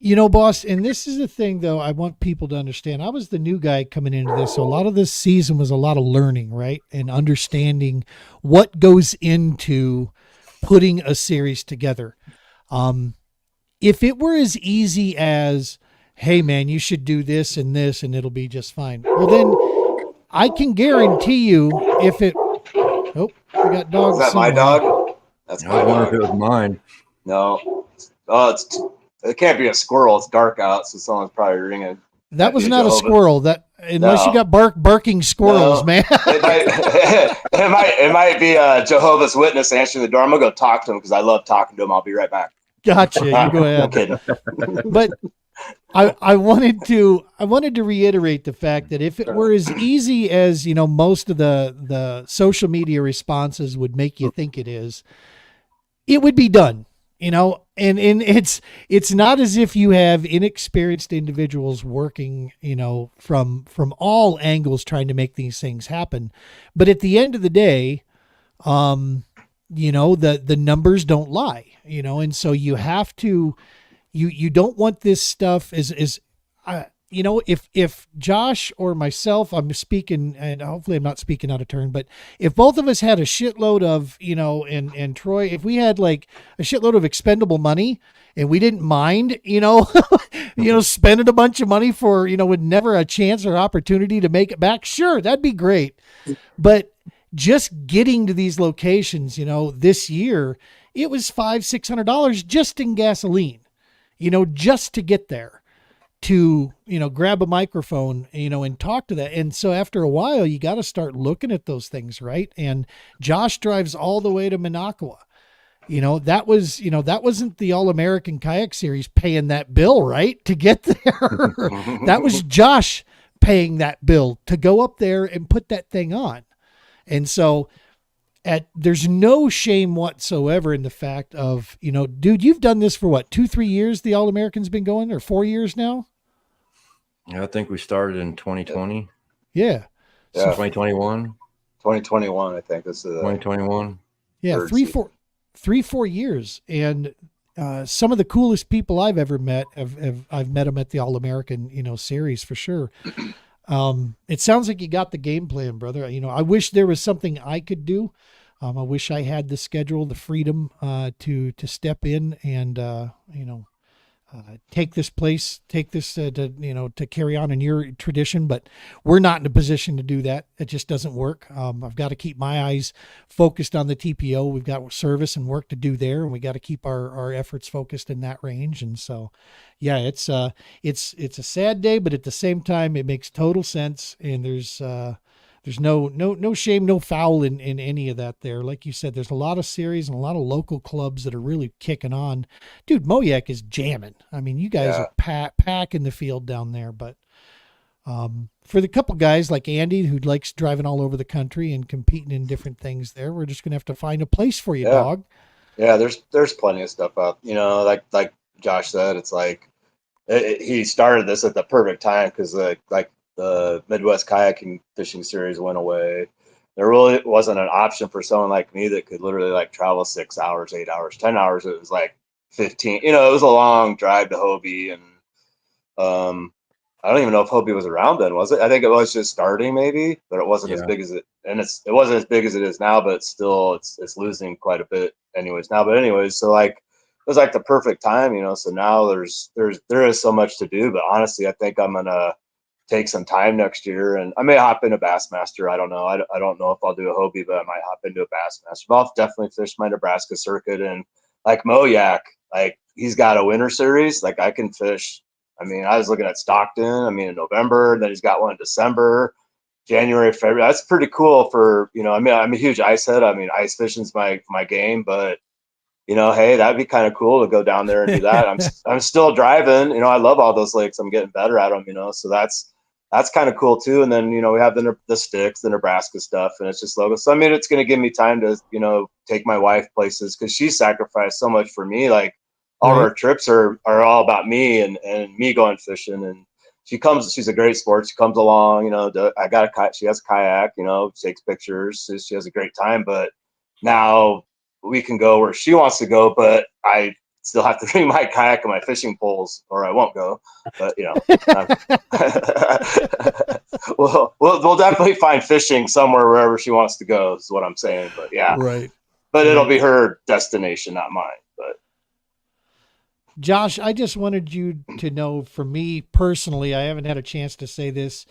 Boss, and this is the thing, though, I want people to understand. I was the new guy coming into this, so a lot of this season was a lot of learning, right? And understanding what goes into putting a series together. If it were as easy as, hey, man, you should do this and it'll be just fine. Well, then I can guarantee you if it... Oh, we got dogs. Is that somewhere. my dog? That's my dog. I wonder dog. if it was mine. No. Oh, it can't be a squirrel. It's dark out, so someone's probably ringing. That was not a squirrel. That unless you got barking squirrels, man. it might be a Jehovah's Witness answering the door. I'm gonna go talk to him because I love talking to him. I'll be right back. Gotcha. You go ahead. I'm kidding. But I wanted to reiterate the fact that if it were as easy as most of the social media responses would make you think it is, it would be done. And it's not as if you have inexperienced individuals working, from all angles trying to make these things happen. But at the end of the day, the numbers don't lie, and so you have to, you don't want this stuff if Josh or myself, I'm speaking, and hopefully I'm not speaking out of turn, but if both of us had a shitload of, and Troy, if we had like a shitload of expendable money and we didn't mind, spending a bunch of money for, with never a chance or opportunity to make it back, sure, that'd be great. But just getting to these locations, this year, it was $500-600 just in gasoline, just to get there. To, grab a microphone, and talk to that. And so after a while, you got to start looking at those things, right? And Josh drives all the way to Minocqua. That wasn't the All-American Kayak Series paying that bill, right? To get there. That was Josh paying that bill to go up there and put that thing on. And so there's no shame whatsoever in the fact of, dude, you've done this for what, 2-3 years? The All-American's been going, or 4 years now? I think we started in 2020. Yeah. So 2021. 2021, I think. This is 2021. Yeah, 3-4 years. And some of the coolest people I've ever met, I've met them at the All-American, series for sure. It sounds like you got the game plan, brother. I wish there was something I could do. I wish I had the schedule, the freedom to step in and take this to carry on in your tradition, but we're not in a position to do that. It just doesn't work. I've got to keep my eyes focused on the TPO. We've got service and work to do there, and we got to keep our efforts focused in that range. And so, yeah, it's a sad day, but at the same time, it makes total sense. And there's no shame, no foul in any of that there. Like you said, there's a lot of series and a lot of local clubs that are really kicking on. Dude, MOYAC is jamming. I mean, you guys are packing the field down there. But for the couple guys like Andy, who likes driving all over the country and competing in different things there, we're just going to have to find a place for you, dog. Yeah, there's plenty of stuff up. Like Josh said, it's like he started this at the perfect time because like the Midwest Kayaking Fishing Series went away. there really wasn't an option for someone like me that could literally like travel 6 hours, 8 hours, 10 hours. It was like 15, it was a long drive to Hobie. And I don't even know if Hobie was around then, was it? I think it was just starting maybe, but it wasn't as big as it, and it wasn't as big as it is now, but it's still, it's losing quite a bit anyways now. But anyways, so like, it was like the perfect time, so now there is so much to do, but honestly, I think I'm going to take some time next year, and I may hop into Bassmaster. I don't know. I don't know if I'll do a Hobie, but I might hop into a Bassmaster. But I'll definitely fish my Nebraska circuit, and like Moyak, like he's got a winter series. Like I can fish. I mean, I was looking at Stockton. In November. And then he's got one in December, January, February. That's pretty cool for I'm a huge ice head. Ice fishing's my game, but hey, that'd be kind of cool to go down there and do that. I'm still driving. I love all those lakes. I'm getting better at them. So that's kind of cool too. And then, we have the sticks, the Nebraska stuff, and it's just logo. So, it's going to give me time to, take my wife places, because she sacrificed so much for me. Like all of our trips are all about me and me going fishing. And she's a great sport. She comes along, she has a kayak, takes pictures. She has a great time, but now we can go where she wants to go, but I still have to bring my kayak and my fishing poles, or I won't go. But we'll definitely find fishing somewhere wherever she wants to go. Is what I'm saying. But yeah, right. But it'll be her destination, not mine. But Josh, I just wanted you to know, for me personally, I haven't had a chance to say this.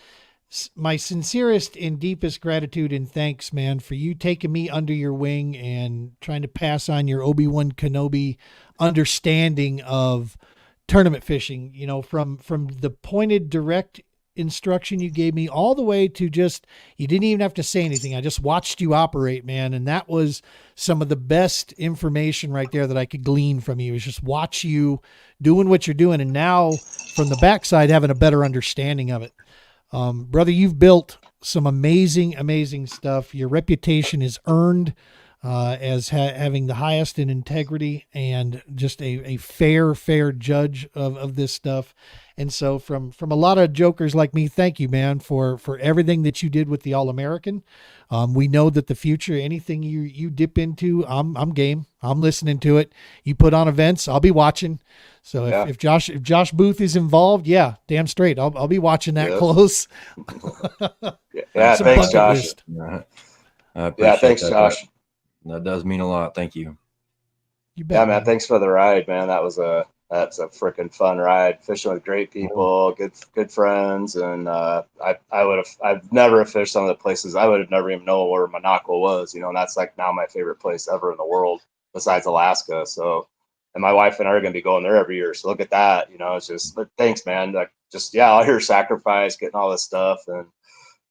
My sincerest and deepest gratitude and thanks, man, for you taking me under your wing and trying to pass on your Obi-Wan Kenobi understanding of tournament fishing, from the pointed direct instruction you gave me all the way to just, you didn't even have to say anything. I just watched you operate, man. And that was some of the best information right there that I could glean from you, is just watch you doing what you're doing. And now from the backside, having a better understanding of it. Brother, you've built some amazing stuff. Your reputation is earned as having the highest in integrity and just a fair judge of this stuff. And so from a lot of jokers like me, thank you, man, for everything that you did with the All-American. We know that the future, anything you dip into, I'm game. I'm listening to it. You put on events, I'll be watching. So if Josh Boothe is involved, yeah, damn straight, I'll be watching that close. Thanks, Josh. Thanks, Josh. That does mean a lot. Thank you. You bet, man. Thanks for the ride, man. That's a freaking fun ride. Fishing with great people, good friends, and I've never fished some of the places. I would have never even known where Monaco was, and that's like now my favorite place ever in the world besides Alaska. So, and my wife and I are going to be going there every year. So look at that, it's just, thanks, man. Like all your sacrifice, getting all this stuff and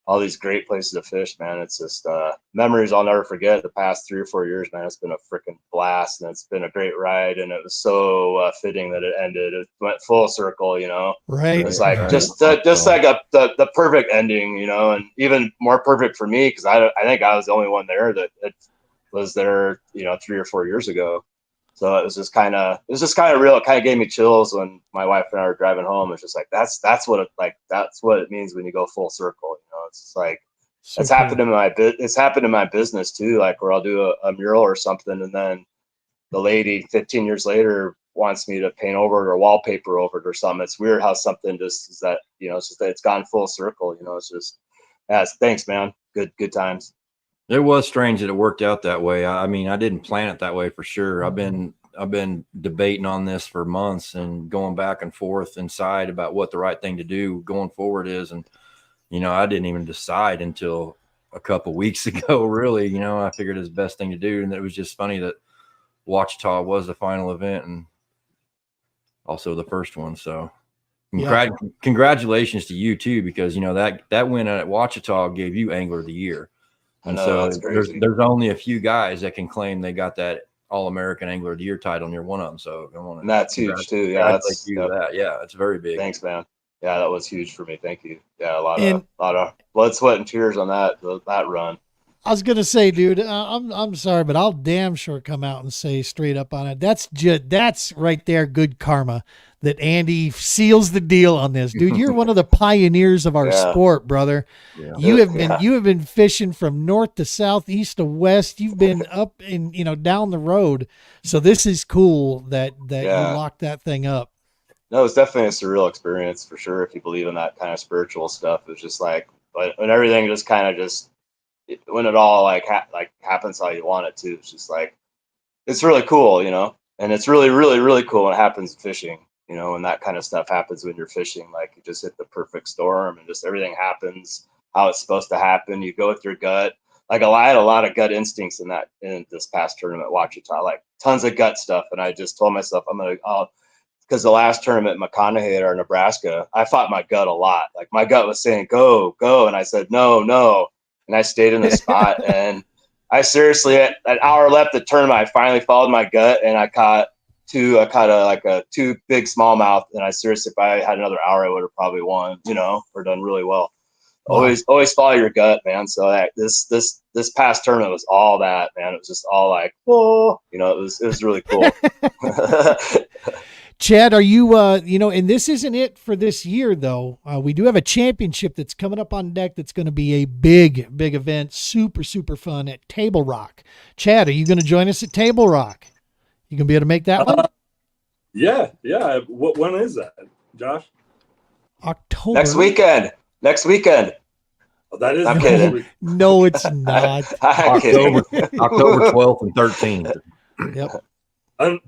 all these great places to fish, man. It's just memories I'll never forget. The past 3 or 4 years, man, it's been a freaking blast, and it's been a great ride. And it was so fitting that it ended. It went full circle, Right. It's like just like the perfect ending, and even more perfect for me, because I think I was the only one there that was there, 3 or 4 years ago. So it was just kind of real. It kind of gave me chills when my wife and I were driving home. It's just like that's what it means when you go full circle. It's just like it's happened in my business too. Like where I'll do a mural or something, and then the lady 15 years later wants me to paint over it or wallpaper over it or something. It's weird how something just is that it's just that it's gone full circle. It's just thanks, man. Good times. It was strange that it worked out that way. I didn't plan it that way for sure. I've been debating on this for months and going back and forth inside about what the right thing to do going forward is. And, I didn't even decide until a couple weeks ago, really. I figured it was the best thing to do. And it was just funny that Ouachita was the final event and also the first one. So congratulations to you too, because, that win at Ouachita gave you Angler of the Year. And so there's only a few guys that can claim they got that All-American Angler of the Year title, and you're one of them. So I want to. And that's huge too. Yeah, it's very big. Thanks, man. Yeah, that was huge for me. Thank you. Yeah, a lot of blood, sweat, and tears on that run. I was gonna say, dude, I'm sorry, but I'll damn sure come out and say straight up on it. That's right there, good karma. That Andy seals the deal on this, dude. You're one of the pioneers of our Yeah. sport, brother. Yeah. You have been fishing from north to south, east to west. You've been up and down the road. So this is cool that you locked that thing up. No, it's definitely a surreal experience for sure. If you believe in that kind of spiritual stuff, it's just like, but when everything just kind of when it all like happens how you want it to, it's just like, it's really cool, and it's really, really, really cool when it happens fishing, when that kind of stuff happens when you're fishing, like you just hit the perfect storm and just everything happens how it's supposed to happen. You go with your gut. Like I had a lot of gut instincts in this past tournament, Ouachita, like tons of gut stuff. And I just told myself, because the last tournament, McConaughey or Nebraska, I fought my gut a lot. Like my gut was saying, go, go. And I said, no, no. And I stayed in the spot. And I seriously, at an hour left the tournament, I finally followed my gut and I caught two big smallmouth. And I seriously, if I had another hour, I would have probably won, or done really well. Wow. Always follow your gut, man. So this past tournament was all that, man. It was just all like, oh, it was really cool. Chad, are you, and this isn't it for this year, though. We do have a championship that's coming up on deck that's going to be a big, big event, super, super fun at Table Rock. Chad, are you going to join us at Table Rock? You going to be able to make that one? Yeah. When is that, Josh? October. Next weekend. Oh, that is I'm kidding. No, it's not. October 12th and 13th. Yep.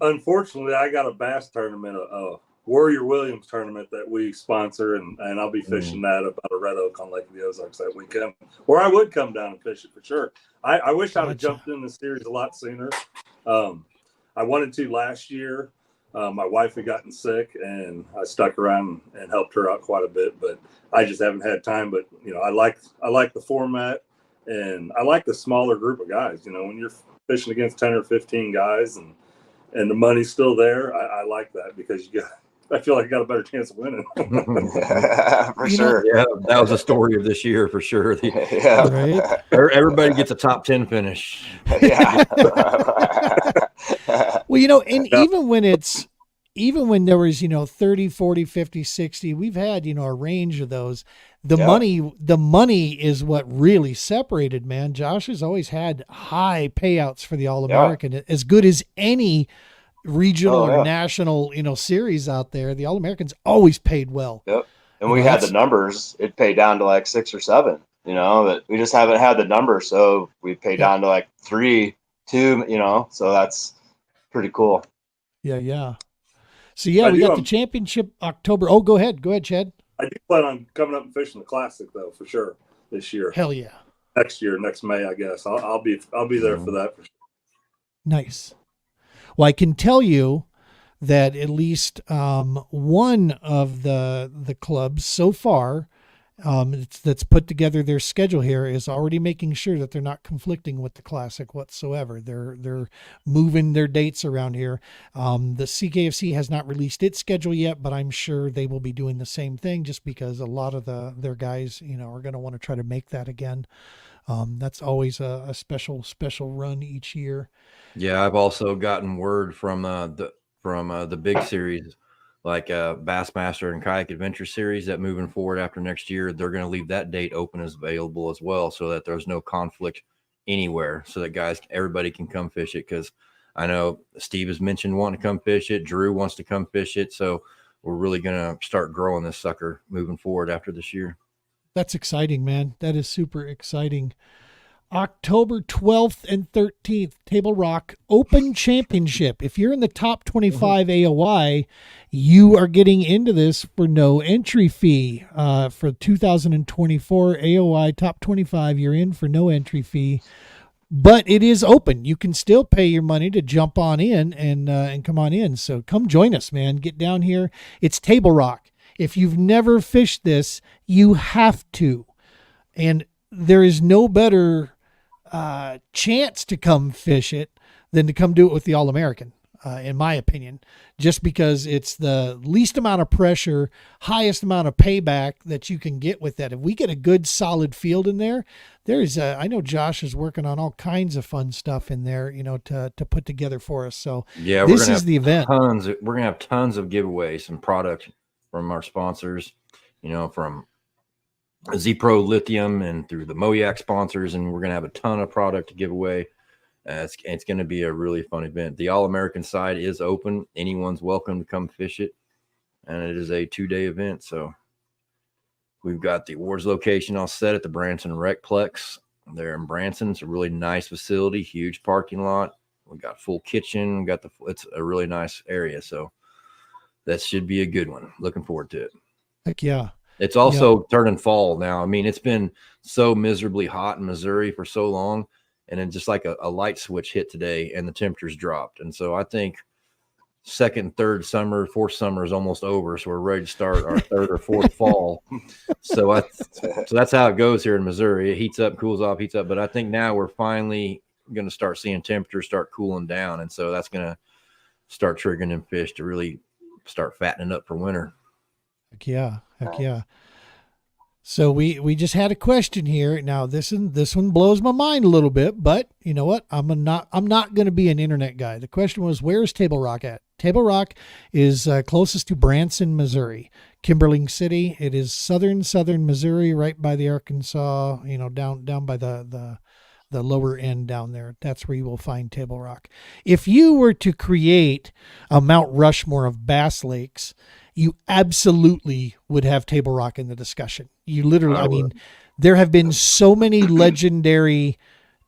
Unfortunately, I got a bass tournament, a Warrior Williams tournament that we sponsor, and I'll be fishing that about a red oak on Lake of the Ozarks that weekend, or I would come down and fish it for sure. I wish I'd have jumped in the series a lot sooner. I wanted to last year. My wife had gotten sick, and I stuck around and helped her out quite a bit, but I just haven't had time. But I like the format, and I like the smaller group of guys. When you're fishing against 10 or 15 guys, and the money's still there, I like that because I feel like I got a better chance of winning. For sure. Yeah, that was the story of this year for sure. Yeah. Right? Everybody gets a top 10 finish. Yeah. Well, and even when there was, 30, 40, 50, 60, we've had, a range of those. The money is what really separated, man. Josh has always had high payouts for the All-American, as good as any regional or national, series out there. The All-Americans always paid well. Yep. And we had the numbers. It paid down to like 6 or 7, but we just haven't had the numbers. So we paid down to like 3, 2, so that's pretty cool. Yeah. So we got the championship October. Oh, go ahead, Chad. I do plan on coming up and fishing the Classic though, for sure, this year. Hell yeah. Next May, I guess. I'll be there for that for sure. Nice. Well, I can tell you that at least one of the clubs so far that's put together their schedule here is already making sure that they're not conflicting with the Classic whatsoever. They're moving their dates around here. The CKFC has not released its schedule yet, but I'm sure they will be doing the same thing just because a lot of their guys, are going to want to try to make that again. That's always a special run each year. Yeah, I've also gotten word from the big series, like Bassmaster and Kayak Adventure Series, that moving forward after next year, they're going to leave that date open as available as well, so that there's no conflict anywhere, so that everybody can come fish it. Because I know Steve has mentioned wanting to come fish it, Drew wants to come fish it, so we're really going to start growing this sucker moving forward after this year. That's exciting, man. That is super exciting. October 12th and 13th, Table Rock Open Championship. If you're in the top 25 AOI, you are getting into this for no entry fee. For 2024 AOI top 25, you're in for no entry fee. But it is open. You can still pay your money to jump on in and come on in. So come join us, man. Get down here. It's Table Rock. If you've never fished this, you have to. And there is no better chance to come fish it than to come do it with the All-American. in my opinion, just because it's the least amount of pressure, highest amount of payback that you can get with that. If we get a good solid field in there, I know Josh is working on all kinds of fun stuff in there, to put together for us. So yeah, this is the event. We're going to have tons of giveaways and product from our sponsors, from Z-Pro Lithium and through the Moyak sponsors. And we're going to have a ton of product to give away. It's going to be a really fun event. The All-American side is open. Anyone's welcome to come fish it. And it is a 2-day event. So we've got the awards location all set at the Branson Recplex. There in Branson. It's a really nice facility, huge parking lot. We got full kitchen. It's a really nice area. So that should be a good one. Looking forward to it. Heck yeah. It's also turning fall now. I mean, it's been so miserably hot in Missouri for so long. And then just like a light switch hit today and the temperatures dropped. And so I think second, third summer, fourth summer is almost over. So we're ready to start our third or fourth fall. So that's how it goes here in Missouri. It heats up, cools off, heats up. But I think now we're finally going to start seeing temperatures start cooling down. And so that's going to start triggering them fish to really start fattening up for winter. Heck yeah. So we just had a question here. Now this one blows my mind a little bit, but you know what? I'm not going to be an internet guy. The question was, where's Table Rock at? Table Rock is closest to Branson, Missouri, Kimberling City. It is southern Missouri, right by the Arkansas. Down by the lower end down there. That's where you will find Table Rock. If you were to create a Mount Rushmore of bass lakes, you absolutely would have Table Rock in the discussion. You literally, there have been so many legendary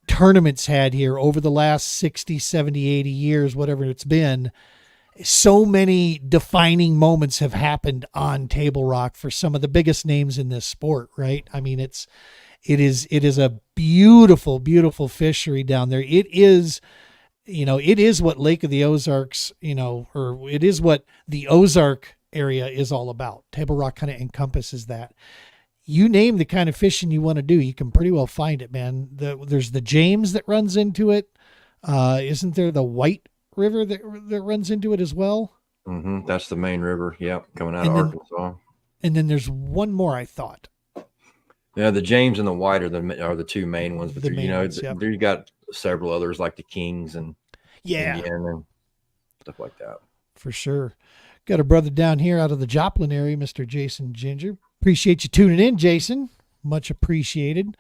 tournaments had here over the last 60, 70, 80 years, whatever it's been. So many defining moments have happened on Table Rock for some of the biggest names in this sport, right? I mean, it is a beautiful, beautiful fishery down there. It is what Lake of the Ozarks, or it is what the Ozark area is all about. Table Rock kind of encompasses that. You name the kind of fishing you want to do, you can pretty well find it, man. There's the James that runs into it. Isn't there the White River that runs into it as well? Mm-hmm. That's the main river. Yep. Coming out of Arkansas. And then there's one more, I thought. Yeah. The James and the White are the two main ones, but you got several others like the Kings and Indian and stuff like that. For sure. Got a brother down here out of the Joplin area, Mr. Jason Ginger. Appreciate you tuning in, Jason. Much appreciated.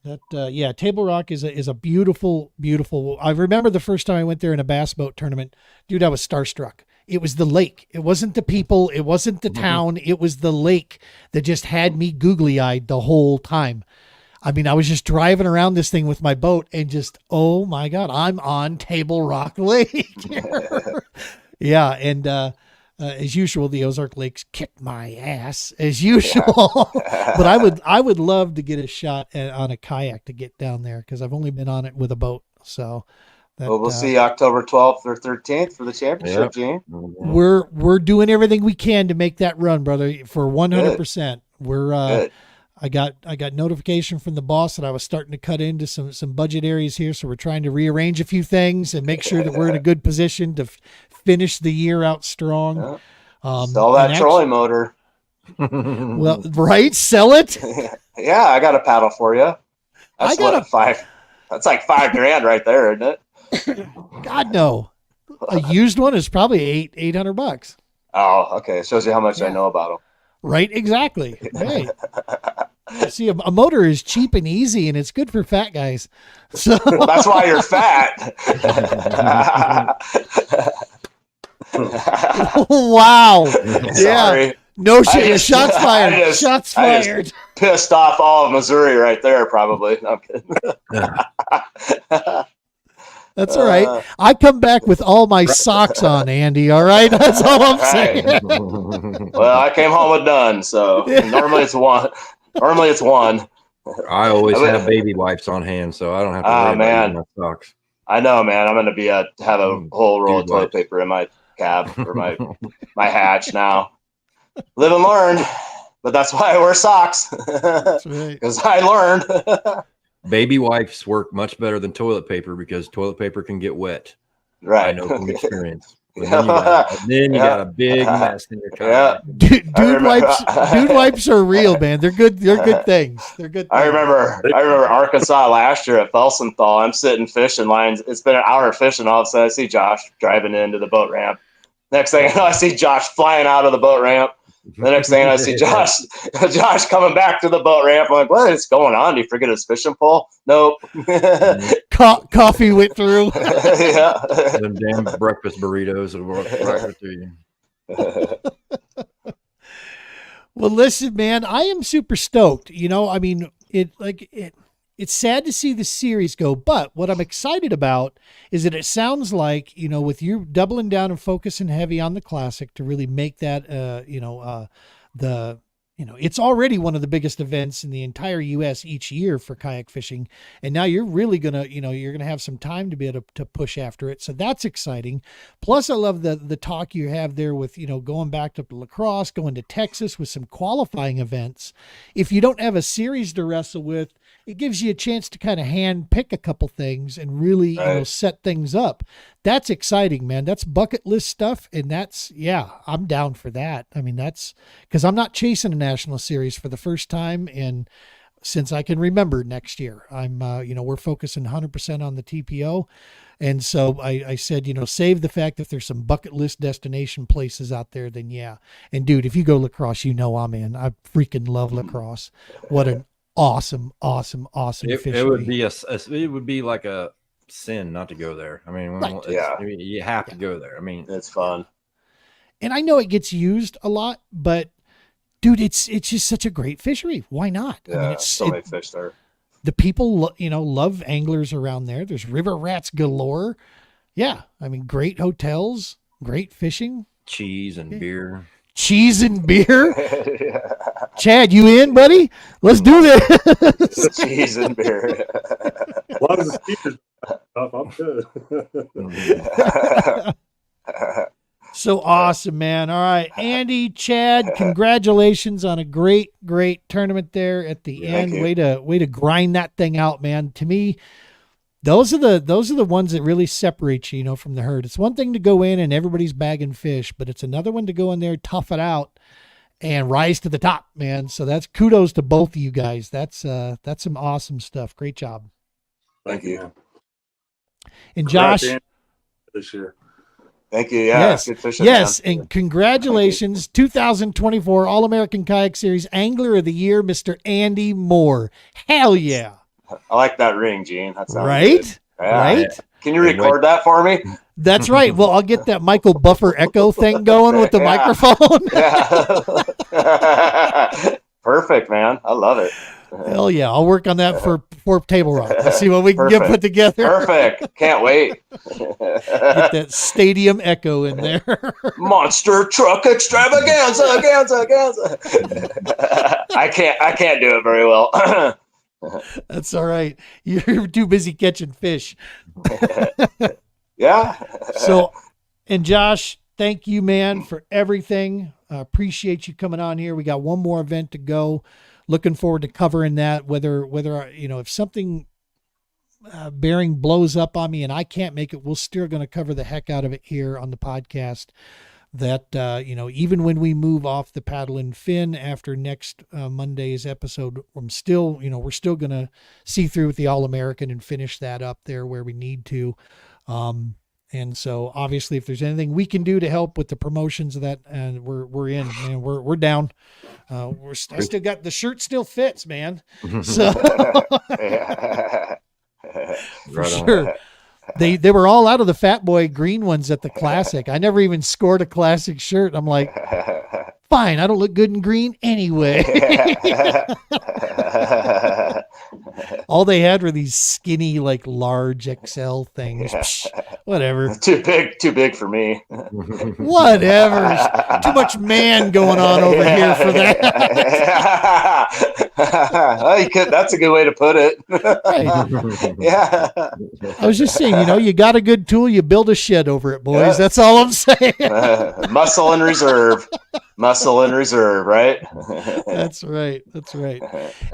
That Table Rock is a beautiful, beautiful. I remember the first time I went there in a bass boat tournament, dude, I was starstruck. It was the lake. It wasn't the people. It wasn't the town. It was the lake that just had me googly-eyed the whole time. I mean, I was just driving around this thing with my boat and just, oh my God, I'm on Table Rock Lake. Yeah. And, as usual, the Ozark Lakes kicked my ass as usual, but I would love to get a shot on a kayak to get down there, because I've only been on it with a boat. So we'll see October 12th or 13th for the championship, Gene. We're doing everything we can to make that run, brother, for 100%. We're I got notification from the boss that I was starting to cut into some budget areas here, so we're trying to rearrange a few things and make sure that we're in a good position to finish the year out strong. Sell that trolling motor. Well, right? Sell it. Yeah, I got a paddle for you. That's That's like $5,000 right there, isn't it? God, no. A used one is probably $800. Oh, okay. It shows you how much I know about them. Right, exactly. Right. See, a motor is cheap and easy, and it's good for fat guys. So well, that's why you're fat. Wow. Sorry. Yeah. No shit. Shots fired. Shots fired. I just pissed off all of Missouri right there, probably. No, I'm kidding. That's all right. I come back with all my socks on, Andy. All right. That's all I'm saying. Well, I came home with none, so normally it's one. I always have baby wipes on hand, so I don't have to worry about my socks. I know, man. I'm going to have a whole roll of toilet paper in my cab or my hatch now. Live and learn, but that's why I wear socks. Because I learned. Baby wipes work much better than toilet paper because toilet paper can get wet. Right. I know from experience. Then you got a big mess in your kayak. Yeah. Dude wipes are real, man. They're good. They're good things. They're good things. I remember Arkansas last year at Felsenthal. I'm sitting fishing lines. It's been an hour fishing. All of a sudden, I see Josh driving into the boat ramp. Next thing I know, I see Josh flying out of the boat ramp. The next thing I see Josh coming back to the boat ramp. I'm like, what is going on? Did he forget his fishing pole? Nope. Coffee went through. Yeah. Them damn breakfast burritos will work right through you. Well, listen, man, I am super stoked. You know, I mean, it's sad to see the series go, but what I'm excited about is that it sounds like, you know, with you doubling down and focusing heavy on the classic to really make that, it's already one of the biggest events in the entire U.S. each year for kayak fishing. And now you're really going to, you're going to have some time to be able to push after it. So that's exciting. Plus, I love the talk you have there with, going back to La Crosse, going to Texas with some qualifying events. If you don't have a series to wrestle with, it gives you a chance to kind of hand pick a couple things and really, set things up. That's exciting, man. That's bucket list stuff. And I'm down for that. I mean, that's because I'm not chasing a national series for the first time. And since I can remember next year, I'm, we're focusing 100% on the TPO. And so I said, save the fact that there's some bucket list destination places out there, then yeah. And dude, if you go La Crosse, I'm in. I freaking love La Crosse. What an awesome fishery. It would be like a sin not to go there. I mean, you have to go there. I mean, it's fun. And I know it gets used a lot, but dude, it's just such a great fishery. Why not? Yeah, I mean, it's so many fish there. The people, love anglers around there. There's river rats galore. Yeah. I mean, great hotels, great fishing. Cheese and beer. Cheese and beer. Chad, you in, buddy? Let's do this. Cheese and beer. As long as the speakers, I'm good. So awesome, man. All right, Andy, Chad, congratulations on a great tournament there at the end. Way to grind that thing out, man. To me, those are the ones that really separate you, from the herd. It's one thing to go in and everybody's bagging fish, but it's another one to go in there, tough it out, and rise to the top, man. So that's kudos to both of you guys. That's some awesome stuff. Great job. Thank you. And Josh, this year. Thank you. Yeah. Yes. Good fishing, yes. man. And congratulations, 2024 All-American Kayak Series Angler of the Year, Mr. Andy Moore. Hell yeah. I like that ring, Gene. That sounds right. Good. Yeah. Right. Can you record that for me? That's right. Well, I'll get that Michael Buffer echo thing going with the microphone. Yeah. Perfect, man. I love it. Hell yeah. I'll work on that for Table Rock. Let's see what we can get put together. Perfect. Can't wait. Get that stadium echo in there. Monster truck extravaganza. I can't do it very well. That's all right. You're too busy catching fish. Yeah. So, and Josh, thank you, man, for everything. Appreciate you coming on here. We got one more event to go. Looking forward to covering that. Whether if something bearing blows up on me and I can't make it, we're still going to cover the heck out of it here on the podcast. That even when we move off the paddle and fin after next Monday's episode, we're still going to see through with the All-American and finish that up there where we need to. And so obviously if there's anything we can do to help with the promotions of that, and we're in, man, we're down. I still got the shirt still fits, man. So for sure. They were all out of the Fat Boy green ones at the Classic. I never even scored a Classic shirt. I'm like, fine, I don't look good in green anyway. All they had were these skinny, like large XL things. Psh, whatever. Too big for me. Whatever. Too much man going on over here for that. Oh, you could, that's a good way to put it. Right. Yeah. I was just saying, you got a good tool, you build a shed over it, boys. Yeah. That's all I'm saying. Muscle in reserve. Muscle in reserve, right? That's right. That's right.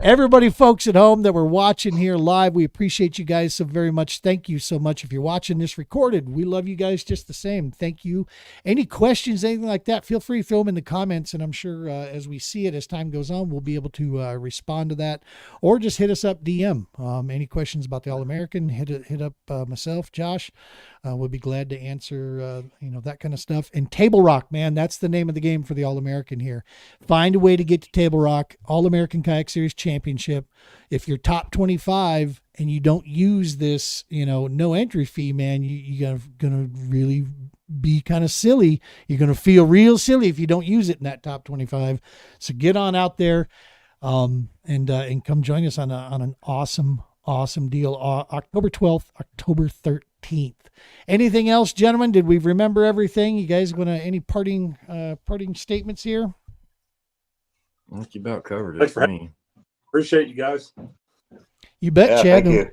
Everybody, folks at home that were watching here live, we appreciate you guys so very much. Thank you so much. If you're watching this recorded, we love you guys just the same. Thank you. Any questions, anything like that, feel free to throw them in the comments. And I'm sure as we see it, as time goes on, we'll be able to respond to that, or just hit us up DM. Any questions about the All-American, hit up myself, Josh. We'll be glad to answer, that kind of stuff. And Table Rock, man, that's the name of the game for the All-American here. Find a way to get to Table Rock, All-American Kayak Series Championship. If you're top 25 and you don't use this, no entry fee, man, you're gonna really be kind of silly. You're gonna feel real silly if you don't use it in that top 25. So get on out there, and come join us on an awesome deal. October 12th, October 13th. Anything else, gentlemen? Did we remember everything? You guys want any parting statements here? I think you about covered it. Thanks For me. Appreciate you guys. You bet, Yeah, Chad. thank you.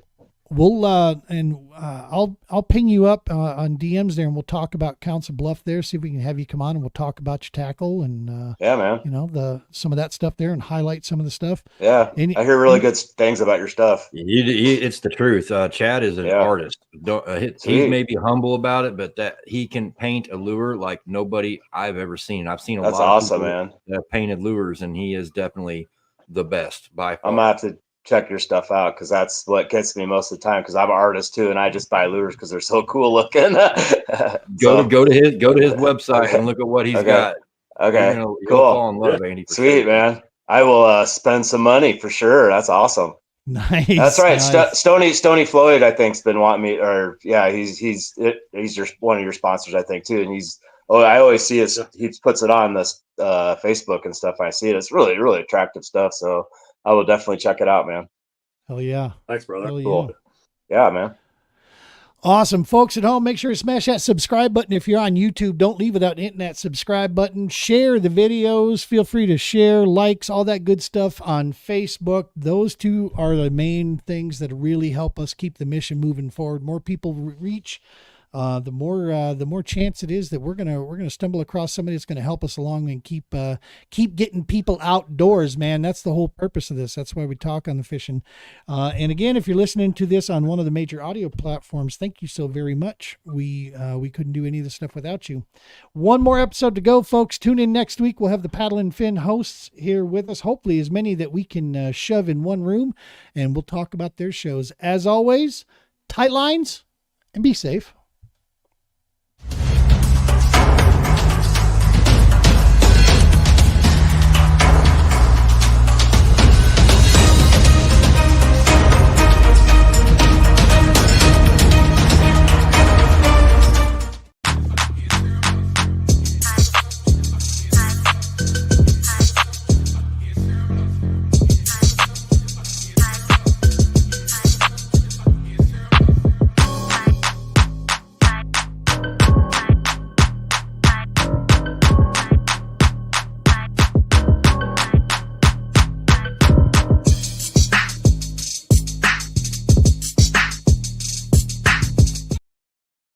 We'll I'll ping you up on DMs there, and we'll talk about Council Bluff there. See if we can have you come on, and we'll talk about your tackle and Yeah, man. some of that stuff there, and highlight some of the stuff. Yeah, I hear really good things about your stuff. It's the truth. Chad is an artist. He's maybe humble about it, but that he can paint a lure like nobody I've ever seen. I've seen a lot of people man. that have painted lures, and he is definitely the best by far. I'm gonna have to check your stuff out, because that's what gets me most of the time, because I'm an artist too, and I just buy lures because they're so cool looking. Go to his website and look at what he's got. Okay, You'll cool. fall in love, Andy. Sweet, man. I will spend some money for sure. That's awesome. Nice. That's right. Nice. Stony Floyd, I think's been wanting me, or he's one of your sponsors, I think, too. And I always see it. He puts it on this Facebook and stuff. I see it. It's really, really attractive stuff. So I will definitely check it out, man. Hell yeah. Thanks, brother. Hell cool. Yeah, man. Awesome. Folks at home, make sure to smash that subscribe button. If you're on YouTube, don't leave without hitting that subscribe button. Share the videos. Feel free to share, likes, all that good stuff on Facebook. Those two are the main things that really help us keep the mission moving forward. More people reach, the more chance it is that we're gonna stumble across somebody that's gonna help us along and keep getting people outdoors, man. That's the whole purpose of this. That's why we talk on the fishing. And again, if you're listening to this on one of the major audio platforms, thank you so very much. We couldn't do any of this stuff without you. One more episode to go, folks. Tune in next week. We'll have the Paddle and Fin hosts here with us. Hopefully, as many that we can shove in one room, and we'll talk about their shows. As always, tight lines and be safe.